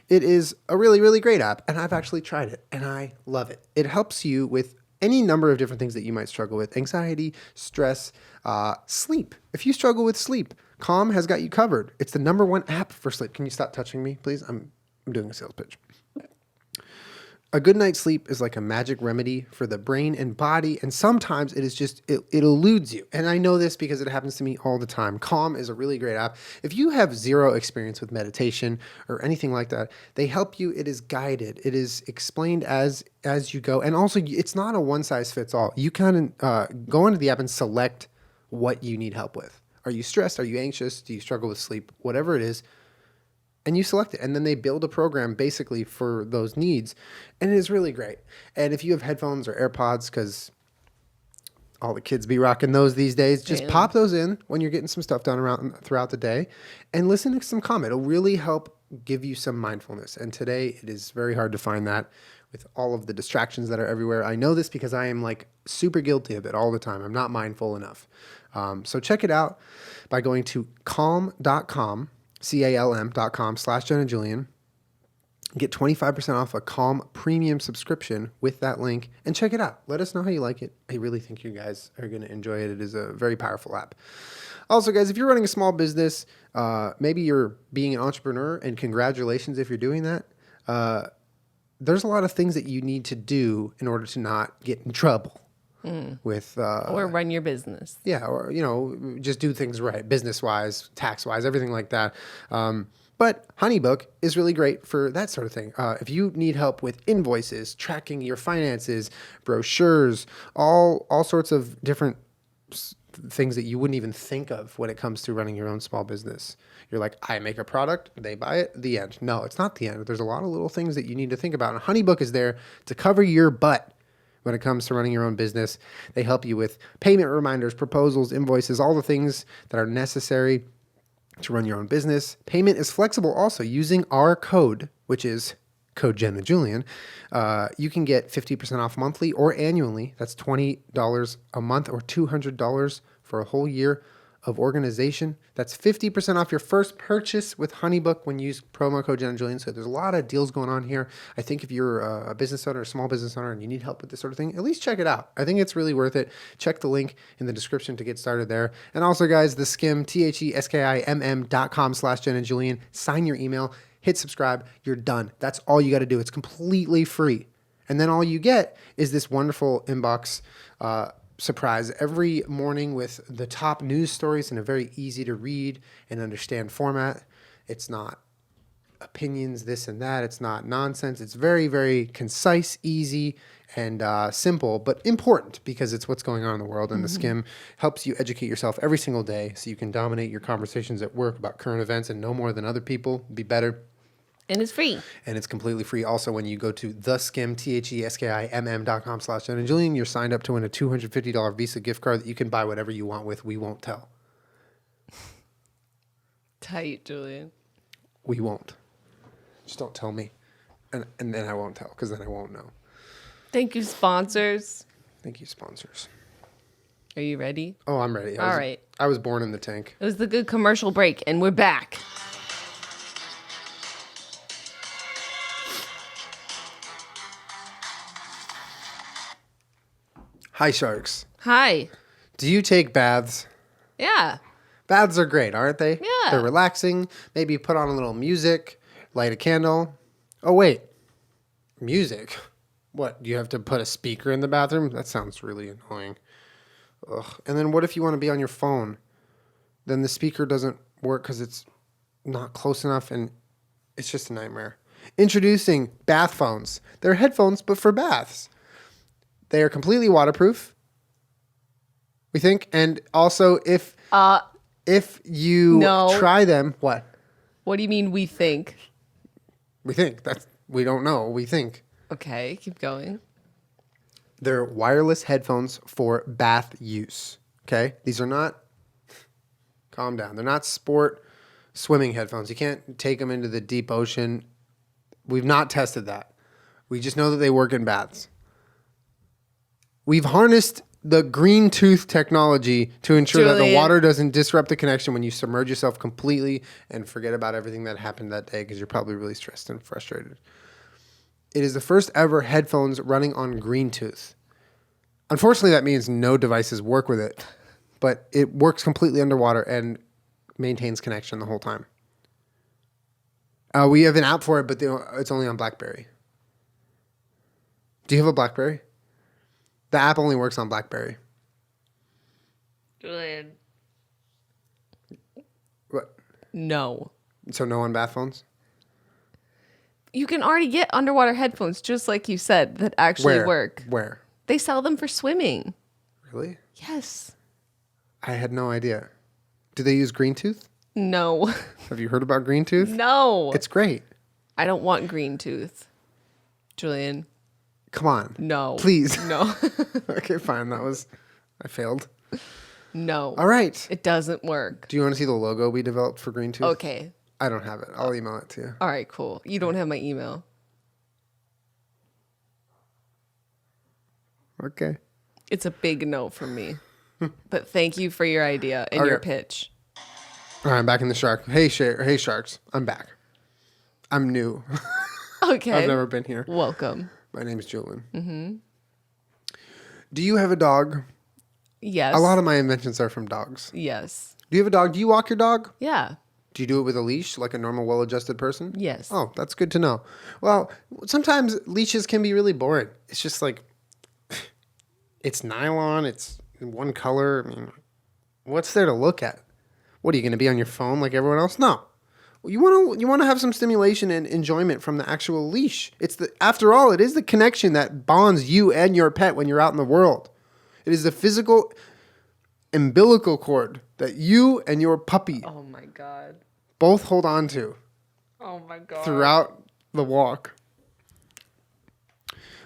Speaker 1: It is a really, really great app and I've actually tried it and I love it. It helps you with any number of different things that you might struggle with: anxiety, stress, sleep. If you struggle with sleep, Calm has got you covered. It's the #1 app for sleep. Can you stop touching me, please? I'm doing a sales pitch. A good night's sleep is like a magic remedy for the brain and body, and sometimes it is just, it eludes you. And I know this because it happens to me all the time. Calm is a really great app. If you have zero experience with meditation or anything like that, they help you. It is guided. It is explained as you go. And also, it's not a one-size-fits-all. You can go into the app and select what you need help with. Are you stressed? Are you anxious? Do you struggle with sleep? Whatever it is. And you select it. And then they build a program basically for those needs. And it is really great. And if you have headphones or AirPods, because all the kids be rocking those these days, just pop those in when you're getting some stuff done throughout the day and listen to some calm. It'll really help give you some mindfulness. And today it is very hard to find that with all of the distractions that are everywhere. I know this because I am like super guilty of it all the time. I'm not mindful enough. So check it out by going to calm.com, CALM.com/Jenna Julien. Get 25% off a Calm premium subscription with that link and check it out. Let us know how you like it. I really think you guys are going to enjoy it. It is a very powerful app. Also, guys, if you're running a small business, maybe you're being an entrepreneur, and congratulations if you're doing that. There's a lot of things that you need to do in order to not get in trouble with
Speaker 2: or run your business.
Speaker 1: Yeah, or just do things right, business-wise, tax-wise, everything like that. But HoneyBook is really great for that sort of thing. If you need help with invoices, tracking your finances, brochures, all sorts of different things that you wouldn't even think of when it comes to running your own small business. You're like, I make a product, they buy it, the end. No, it's not the end. There's a lot of little things that you need to think about. And HoneyBook is there to cover your butt when it comes to running your own business. They help you with payment reminders, proposals, invoices, all the things that are necessary to run your own business. Payment is flexible also. Using our code, which is code Jenna Julien, you can get 50% off monthly or annually. That's $20 a month or $200 for a whole year of organization. That's 50% off your first purchase with HoneyBook when you use promo code Jenna Julien. So there's a lot of deals going on here. I think if you're a business owner, a small business owner, and you need help with this sort of thing, at least check it out. I think it's really worth it. Check the link in the description to get started there. And also, guys, the Skim, TheSkimm.com/Jenna Julien. Sign your email, hit subscribe. You're done. That's all you got to do. It's completely free. And then all you get is this wonderful inbox surprise every morning with the top news stories in a very easy to read and understand format. It's not opinions, this and that. It's not nonsense. It's very, very concise, easy, and simple, but important because it's what's going on in the world. And the Skim helps you educate yourself every single day so you can dominate your conversations at work about current events and know more than other people, be better.
Speaker 2: And it's free.
Speaker 1: And it's completely free. Also, when you go to theskim, TheSkimm.com/Jenna Julien, you're signed up to win a $250 Visa gift card that you can buy whatever you want with. We won't tell.
Speaker 2: Tight, Julian.
Speaker 1: We won't. Just don't tell me. And then I won't tell, because then I won't know.
Speaker 2: Thank you, sponsors.
Speaker 1: Thank you, sponsors.
Speaker 2: Are you ready?
Speaker 1: Oh, I'm ready.
Speaker 2: All right.
Speaker 1: I was born in the tank.
Speaker 2: It was the good commercial break, and we're back.
Speaker 1: Hi, sharks.
Speaker 2: Hi.
Speaker 1: Do you take baths?
Speaker 2: Yeah.
Speaker 1: Baths are great, aren't they?
Speaker 2: Yeah.
Speaker 1: They're relaxing. Maybe you put on a little music, light a candle. Oh, wait. Music? What, do you have to put a speaker in the bathroom? That sounds really annoying. Ugh. And then what if you want to be on your phone? Then the speaker doesn't work because it's not close enough, and it's just a nightmare. Introducing bath phones. They're headphones, but for baths. They are completely waterproof, we think. And also, if you try them, what?
Speaker 2: What do you mean we think?
Speaker 1: We think. We don't know. We think.
Speaker 2: Okay, keep going.
Speaker 1: They're wireless headphones for bath use. Okay? These are not, calm down. They're not sport swimming headphones. You can't take them into the deep ocean. We've not tested that. We just know that they work in baths. We've harnessed the green tooth technology to ensure that the water doesn't disrupt the connection when you submerge yourself completely and forget about everything that happened that day because you're probably really stressed and frustrated. It is the first ever headphones running on green tooth. Unfortunately, that means no devices work with it, but it works completely underwater and maintains connection the whole time. We have an app for it, but it's only on BlackBerry. Do you have a BlackBerry? The app only works on BlackBerry.
Speaker 2: Julian.
Speaker 1: What?
Speaker 2: No.
Speaker 1: So no on bath phones?
Speaker 2: You can already get underwater headphones, just like you said, that actually work.
Speaker 1: Where?
Speaker 2: They sell them for swimming.
Speaker 1: Really?
Speaker 2: Yes.
Speaker 1: I had no idea. Do they use green tooth?
Speaker 2: No.
Speaker 1: Have you heard about green tooth?
Speaker 2: No.
Speaker 1: It's great.
Speaker 2: I don't want green tooth. Julian.
Speaker 1: Come on.
Speaker 2: No.
Speaker 1: Please.
Speaker 2: No.
Speaker 1: Okay, fine. I failed.
Speaker 2: No.
Speaker 1: All right.
Speaker 2: It doesn't work.
Speaker 1: Do you want to see the logo we developed for green tooth?
Speaker 2: Okay.
Speaker 1: I don't have it. I'll email it to you.
Speaker 2: All right, cool. You don't have my email.
Speaker 1: Okay.
Speaker 2: It's a big no from me. But thank you for your idea and your pitch.
Speaker 1: All right, I'm back in the shark. Hey, sharks. I'm back. I'm new.
Speaker 2: Okay.
Speaker 1: I've never been here.
Speaker 2: Welcome.
Speaker 1: My name is Julien. Mm-hmm. Do you have a dog?
Speaker 2: Yes.
Speaker 1: A lot of my inventions are from dogs.
Speaker 2: Yes.
Speaker 1: Do you have a dog? Do you walk your dog?
Speaker 2: Yeah.
Speaker 1: Do you do it with a leash like a normal, well-adjusted person?
Speaker 2: Yes.
Speaker 1: Oh, that's good to know. Well, sometimes leashes can be really boring. It's just like, it's nylon. It's in one color. I mean, what's there to look at? What, are you going to be on your phone like everyone else? No. You want to have some stimulation and enjoyment from the actual leash. After all, it is the connection that bonds you and your pet when you're out in the world. It is the physical umbilical cord that you and your puppy
Speaker 2: Oh my God.
Speaker 1: both hold on to
Speaker 2: Oh my God.
Speaker 1: throughout the walk.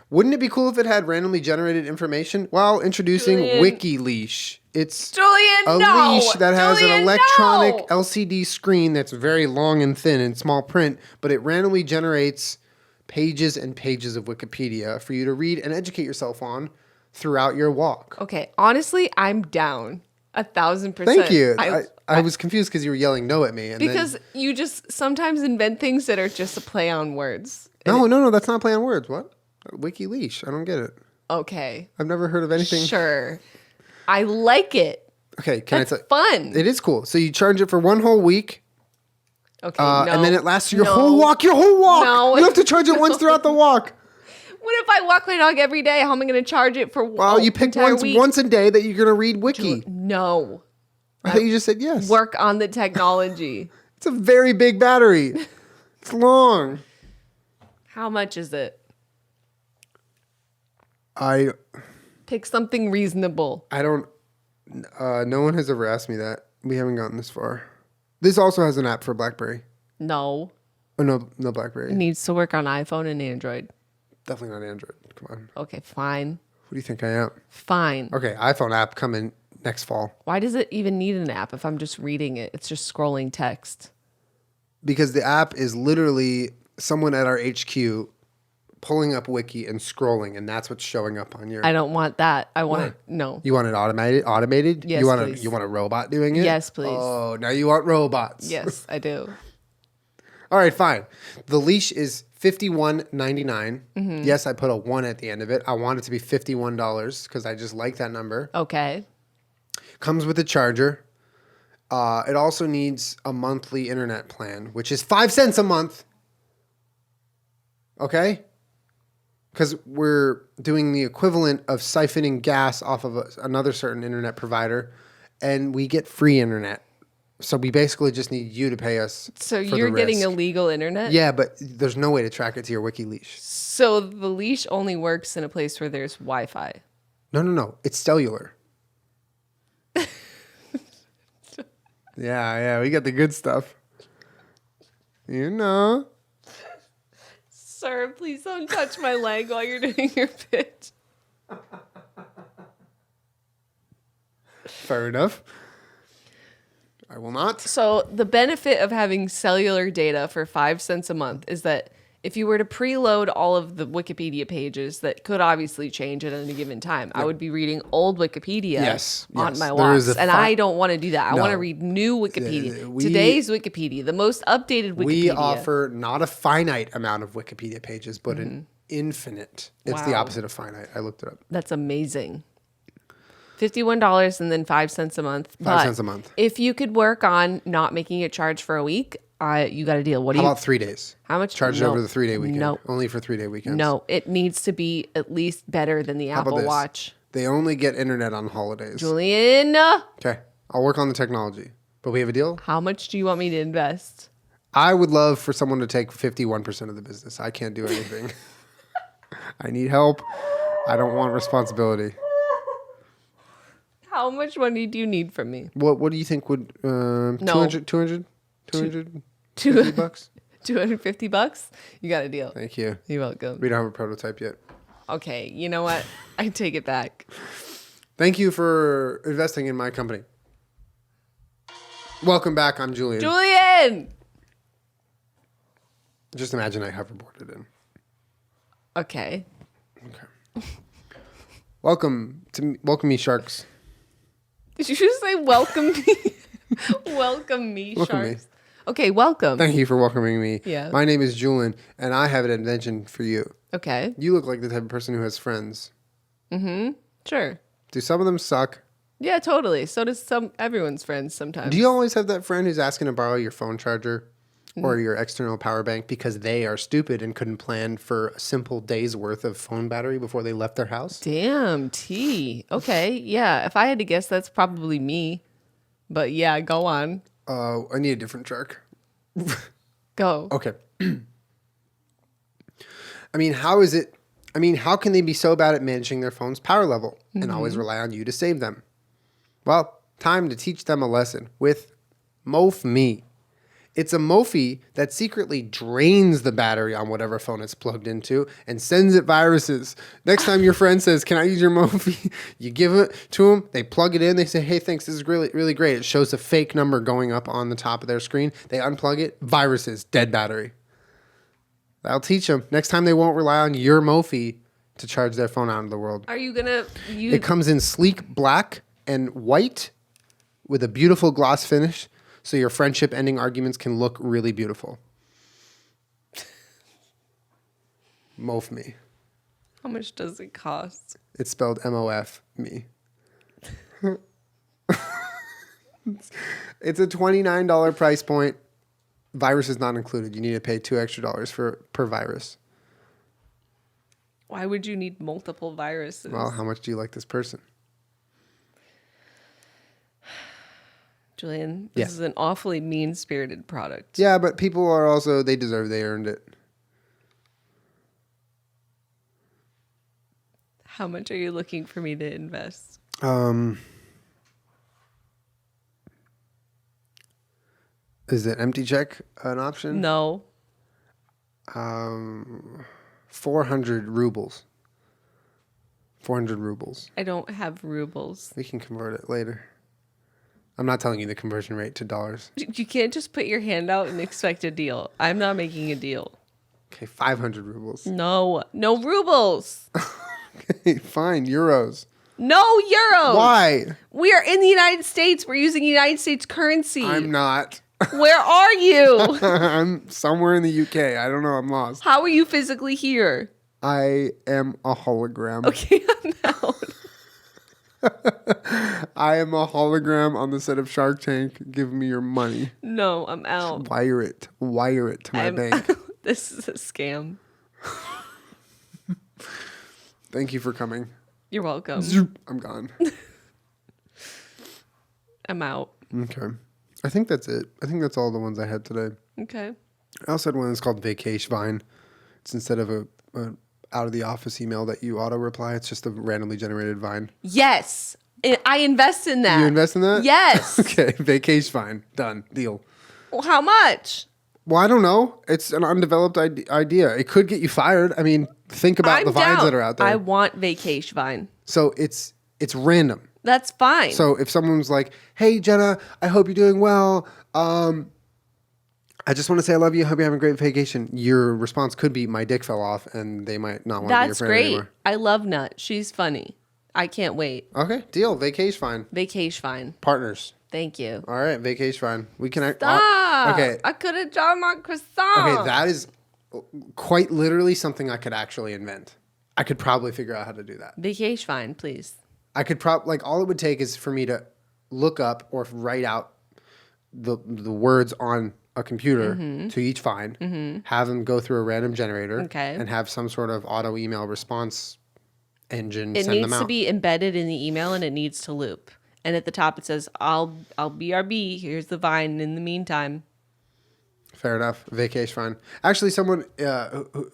Speaker 1: Wouldn't it be cool if it had randomly generated information? Well, introducing
Speaker 2: Julien.
Speaker 1: Wiki Leash. It's
Speaker 2: Julien,
Speaker 1: a
Speaker 2: no.
Speaker 1: leash that has
Speaker 2: Julien,
Speaker 1: an electronic
Speaker 2: no.
Speaker 1: LCD screen that's very long and thin in small print, but it randomly generates pages and pages of Wikipedia for you to read and educate yourself on throughout your walk.
Speaker 2: Okay. Honestly, I'm down 1,000%.
Speaker 1: Thank you. I was confused because you were yelling no at me. And
Speaker 2: Because you just sometimes invent things that are just a play on words.
Speaker 1: No, that's not a play on words. What? Wiki Leash. I don't get it.
Speaker 2: Okay.
Speaker 1: I've never heard of anything.
Speaker 2: Sure. I like it.
Speaker 1: Okay, can
Speaker 2: That's
Speaker 1: I tell
Speaker 2: fun.
Speaker 1: It is cool. So you charge it for one whole week,
Speaker 2: Okay. No.
Speaker 1: and then it lasts your
Speaker 2: No.
Speaker 1: whole walk. Your whole walk.
Speaker 2: No.
Speaker 1: You have to charge it once throughout the walk.
Speaker 2: What if I walk my dog every day? How am I going to charge it for?
Speaker 1: Well, you pick once a day that you're going to read Wiki.
Speaker 2: No.
Speaker 1: I thought you just said yes.
Speaker 2: Work on the technology.
Speaker 1: It's a very big battery. It's long.
Speaker 2: How much is it?
Speaker 1: I
Speaker 2: Pick something reasonable.
Speaker 1: don't. No one has ever asked me that. We haven't gotten this far. This also has an app for BlackBerry.
Speaker 2: No.
Speaker 1: Oh no, BlackBerry.
Speaker 2: It needs to work on iPhone and Android.
Speaker 1: Definitely not Android. Come on.
Speaker 2: Okay, fine.
Speaker 1: Who do you think I am?
Speaker 2: Fine.
Speaker 1: Okay, iPhone app coming next fall.
Speaker 2: Why does it even need an app if I'm just reading it? It's just scrolling text.
Speaker 1: Because the app is literally someone at our HQ pulling up Wiki and scrolling, and that's what's showing up on your.
Speaker 2: I don't want that. I want
Speaker 1: What?
Speaker 2: it. No.
Speaker 1: You want it automated?
Speaker 2: Yes,
Speaker 1: you want
Speaker 2: please.
Speaker 1: You want a robot doing it?
Speaker 2: Yes, please.
Speaker 1: Oh, now you want robots.
Speaker 2: Yes, I do.
Speaker 1: All right, fine. The leash is $51.99.
Speaker 2: Mm-hmm.
Speaker 1: Yes, I put a 1 at the end of it. I want it to be $51 because I just like that number.
Speaker 2: Okay.
Speaker 1: Comes with a charger. It also needs a monthly internet plan, which is 5 cents a month. Okay? Because we're doing the equivalent of siphoning gas off of another certain internet provider, and we get free internet. So we basically just need you to pay us.
Speaker 2: So
Speaker 1: for
Speaker 2: you're
Speaker 1: the
Speaker 2: getting
Speaker 1: risk.
Speaker 2: illegal internet?
Speaker 1: Yeah, but there's no way to track it to your Wiki Leash.
Speaker 2: So the leash only works in a place where there's Wi-Fi.
Speaker 1: No. It's cellular. Yeah, we got the good stuff. You know.
Speaker 2: Sir, please don't touch my leg while you're doing your pitch.
Speaker 1: Fair enough. I will not.
Speaker 2: So the benefit of having cellular data for 5 cents a month is that if you were to preload all of the Wikipedia pages that could obviously change at any given time, I would be reading old Wikipedia on my
Speaker 1: There is
Speaker 2: walks.
Speaker 1: a
Speaker 2: And I don't want to do that. I want to
Speaker 1: No.
Speaker 2: read new Wikipedia.
Speaker 1: We-
Speaker 2: Today's Wikipedia, the most updated Wikipedia.
Speaker 1: We offer not a finite amount of Wikipedia pages, but an infinite. It's the
Speaker 2: Wow.
Speaker 1: opposite of finite. I looked it up.
Speaker 2: That's amazing. $51 and then 5 cents a month.
Speaker 1: 5 cents a month.
Speaker 2: If you could work on not making it charge for a week, you got a deal. What do
Speaker 1: How
Speaker 2: you?
Speaker 1: about 3 days?
Speaker 2: How much?
Speaker 1: Charge it
Speaker 2: No.
Speaker 1: over the 3-day weekend.
Speaker 2: No.
Speaker 1: Only for 3-day weekends.
Speaker 2: No, it needs to be at least better than the
Speaker 1: How about
Speaker 2: Apple
Speaker 1: this?
Speaker 2: Watch.
Speaker 1: They only get internet on holidays.
Speaker 2: Julien,
Speaker 1: Okay. I'll work on the technology. But we have a deal?
Speaker 2: how much do you want me to invest?
Speaker 1: I would love for someone to take 51% of the business. I can't do anything. I need help. I don't want responsibility.
Speaker 2: How much money do you need from me?
Speaker 1: What do you think would 200 $250?
Speaker 2: $250? You got a deal.
Speaker 1: Thank you.
Speaker 2: You're welcome.
Speaker 1: We don't have a prototype yet.
Speaker 2: Okay, you know what? I take it back.
Speaker 1: Thank you for investing in my company. Welcome back. I'm Julien.
Speaker 2: Julien!
Speaker 1: Just imagine I hoverboarded in.
Speaker 2: Okay.
Speaker 1: Welcome me, sharks.
Speaker 2: Did you just say welcome me? Welcome me,
Speaker 1: Welcome me.
Speaker 2: sharks. Okay, welcome.
Speaker 1: Thank you for welcoming me.
Speaker 2: Yeah.
Speaker 1: My name is Julien, and I have an invention for you.
Speaker 2: Okay.
Speaker 1: You look like the type of person who has friends.
Speaker 2: Sure.
Speaker 1: Do some of them suck?
Speaker 2: Yeah, totally. So does everyone's friends sometimes.
Speaker 1: Do you always have that friend who's asking to borrow your phone charger or your external power bank because they are stupid and couldn't plan for a simple day's worth of phone battery before they left their house?
Speaker 2: Damn, T. Okay, yeah. If I had to guess, that's probably me. But yeah, go on.
Speaker 1: I need a different shark.
Speaker 2: Go.
Speaker 1: Okay. How can they be so bad at managing their phone's power level and always rely on you to save them? Well, time to teach them a lesson with MoFme. It's a Mophie that secretly drains the battery on whatever phone it's plugged into and sends it viruses. Next time your friend says, "Can I use your Mophie?" You give it to them, they plug it in, they say, "Hey, thanks, this is really, really great." It shows a fake number going up on the top of their screen. They unplug it, viruses, dead battery. That'll teach them. Next time they won't rely on your Mophie to charge their phone out into the world.
Speaker 2: Are you gonna use?
Speaker 1: It comes in sleek black and white with a beautiful gloss finish, so your friendship ending arguments can look really beautiful. MoFme.
Speaker 2: How much does it cost?
Speaker 1: It's spelled MOF me. It's a $29 price point. Virus is not included. You need to pay $2 extra per virus.
Speaker 2: Why would you need multiple viruses?
Speaker 1: Well, how much do you like this person?
Speaker 2: Julien, this
Speaker 1: Yeah.
Speaker 2: is an awfully mean-spirited product.
Speaker 1: Yeah, but people are also, they earned it.
Speaker 2: How much are you looking for me to invest?
Speaker 1: Is it empty check an option?
Speaker 2: No.
Speaker 1: 400 rubles. 400 rubles.
Speaker 2: I don't have rubles.
Speaker 1: We can convert it later. I'm not telling you the conversion rate to dollars.
Speaker 2: You can't just put your hand out and expect a deal. I'm not making a deal.
Speaker 1: Okay, 500 rubles.
Speaker 2: No rubles.
Speaker 1: Okay, fine, euros.
Speaker 2: No euros.
Speaker 1: Why?
Speaker 2: We are in the United States. We're using United States currency.
Speaker 1: I'm not.
Speaker 2: Where are you?
Speaker 1: I'm somewhere in the UK. I don't know. I'm lost.
Speaker 2: How are you physically here?
Speaker 1: I am a hologram.
Speaker 2: Okay, I'm out.
Speaker 1: I am a hologram on the set of Shark Tank. Give me your money.
Speaker 2: No, I'm out.
Speaker 1: Wire it. Wire it to my bank.
Speaker 2: This is a scam.
Speaker 1: Thank you for coming.
Speaker 2: You're welcome.
Speaker 1: Zoop. I'm gone.
Speaker 2: I'm out.
Speaker 1: Okay. I think that's it. I think that's all the ones I had today.
Speaker 2: Okay.
Speaker 1: I also had one that's called Vacation Vine. It's instead of a out of the office email that you auto reply, it's just a randomly generated Vine.
Speaker 2: Yes. I invest in that.
Speaker 1: You invest in that?
Speaker 2: Yes.
Speaker 1: Okay. Vacation Vine. Done. Deal.
Speaker 2: Well, how much?
Speaker 1: Well, I don't know. It's an undeveloped idea. It could get you fired. I mean, think about
Speaker 2: I'm
Speaker 1: the vines
Speaker 2: down.
Speaker 1: that are out there.
Speaker 2: I want Vacation Vine.
Speaker 1: So it's random.
Speaker 2: That's fine.
Speaker 1: So if someone's like, "Hey, Jenna, I hope you're doing well. I just want to say I love you. I hope you're having a great vacation." Your response could be, "My dick fell off," and they might not want to be your
Speaker 2: That's
Speaker 1: friend
Speaker 2: great.
Speaker 1: anymore.
Speaker 2: I love Nut. She's funny. I can't wait.
Speaker 1: Okay, deal. Vacation Vine.
Speaker 2: Vacation Vine.
Speaker 1: Partners.
Speaker 2: Thank you.
Speaker 1: All right, Vacation Vine. We can
Speaker 2: Stop.
Speaker 1: okay.
Speaker 2: I could have drawn my croissant.
Speaker 1: Okay, that is quite literally something I could actually invent. I could probably figure out how to do that.
Speaker 2: Vacation Vine, please.
Speaker 1: I could all it would take is for me to look up or write out the words on a computer to each vine, have them go through a random generator, and have some sort of auto email response engine
Speaker 2: It
Speaker 1: send them
Speaker 2: needs
Speaker 1: out.
Speaker 2: to be embedded in the email and it needs to loop. And at the top it says, I'll BRB. Here's the Vine in the meantime.
Speaker 1: Fair enough. Vacation Vine. Actually, someone,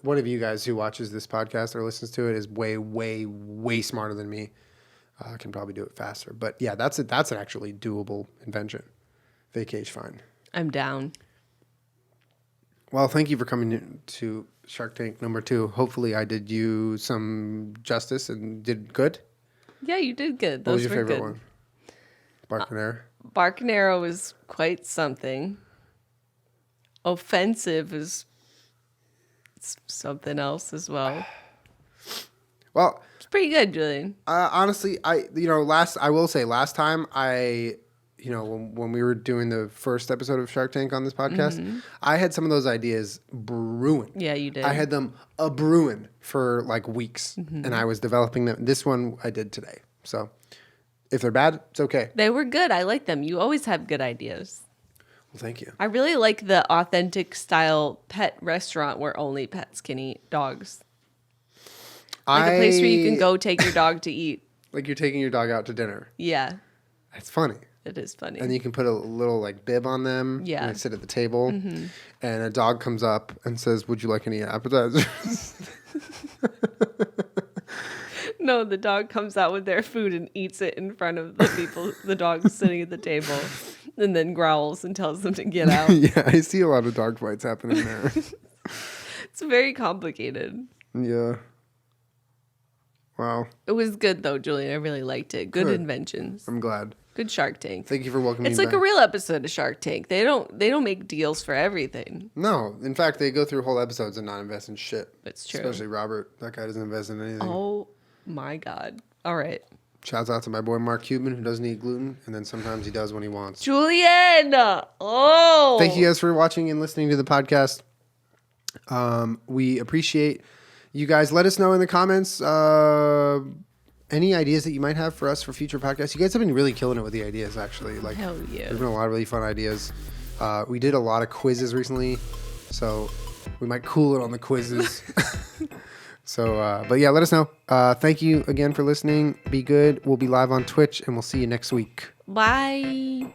Speaker 1: one of you guys who watches this podcast or listens to it is way, way, way smarter than me. I can probably do it faster. But yeah, that's an actually doable invention. Vacation Vine.
Speaker 2: I'm down.
Speaker 1: Well, thank you for coming to Shark Tank number 2. Hopefully I did you some justice and did good.
Speaker 2: Yeah, you did good.
Speaker 1: What was
Speaker 2: Those
Speaker 1: your
Speaker 2: were
Speaker 1: favorite
Speaker 2: good.
Speaker 1: one? Bark and Air.
Speaker 2: Bark and Arrow is quite something. Offensive is something else as well.
Speaker 1: Well,
Speaker 2: It's pretty good, Julien.
Speaker 1: honestly, I will say last time I when we were doing the first episode of Shark Tank on this podcast, I had some of those ideas brewing.
Speaker 2: Yeah, you did.
Speaker 1: I had them brewing for like weeks, and I was developing them. This one I did today. So if they're bad, it's okay.
Speaker 2: They were good. I like them. You always have good ideas.
Speaker 1: Well, thank you.
Speaker 2: I really like the authentic style pet restaurant where only pets can eat dogs. Like a place where you can go take your dog to eat.
Speaker 1: Like you're taking your dog out to dinner.
Speaker 2: Yeah.
Speaker 1: It's funny.
Speaker 2: It is funny.
Speaker 1: And you can put a little like bib on them.
Speaker 2: Yeah.
Speaker 1: And they sit at the table. And a dog comes up and says, "Would you like any appetizers?"
Speaker 2: No, the dog comes out with their food and eats it in front of the people, the dog sitting at the table, and then growls and tells them to get out.
Speaker 1: Yeah, I see a lot of dog fights happening there.
Speaker 2: It's very complicated.
Speaker 1: Yeah. Wow.
Speaker 2: It was good though, Julian. I really liked it. Good inventions.
Speaker 1: I'm glad.
Speaker 2: Good Shark Tank.
Speaker 1: Thank you for welcoming me
Speaker 2: It's like
Speaker 1: back.
Speaker 2: a real episode of Shark Tank. They don't make deals for everything.
Speaker 1: No, in fact, they go through whole episodes and not invest in shit.
Speaker 2: It's true.
Speaker 1: Especially Robert. That guy doesn't invest in anything.
Speaker 2: Oh my God. All right.
Speaker 1: Shouts out to my boy Mark Cuban, who doesn't eat gluten, and then sometimes he does when he wants.
Speaker 2: Julian. Oh.
Speaker 1: Thank you guys for watching and listening to the podcast. We appreciate you guys. Let us know in the comments any ideas that you might have for us for future podcasts. You guys have been really killing it with the ideas, actually. Like,
Speaker 2: Hell yeah.
Speaker 1: there's been a lot of really fun ideas. We did a lot of quizzes recently, so we might cool it on the quizzes. But yeah, let us know. Thank you again for listening. Be good. We'll be live on Twitch, and we'll see you next week.
Speaker 2: Bye.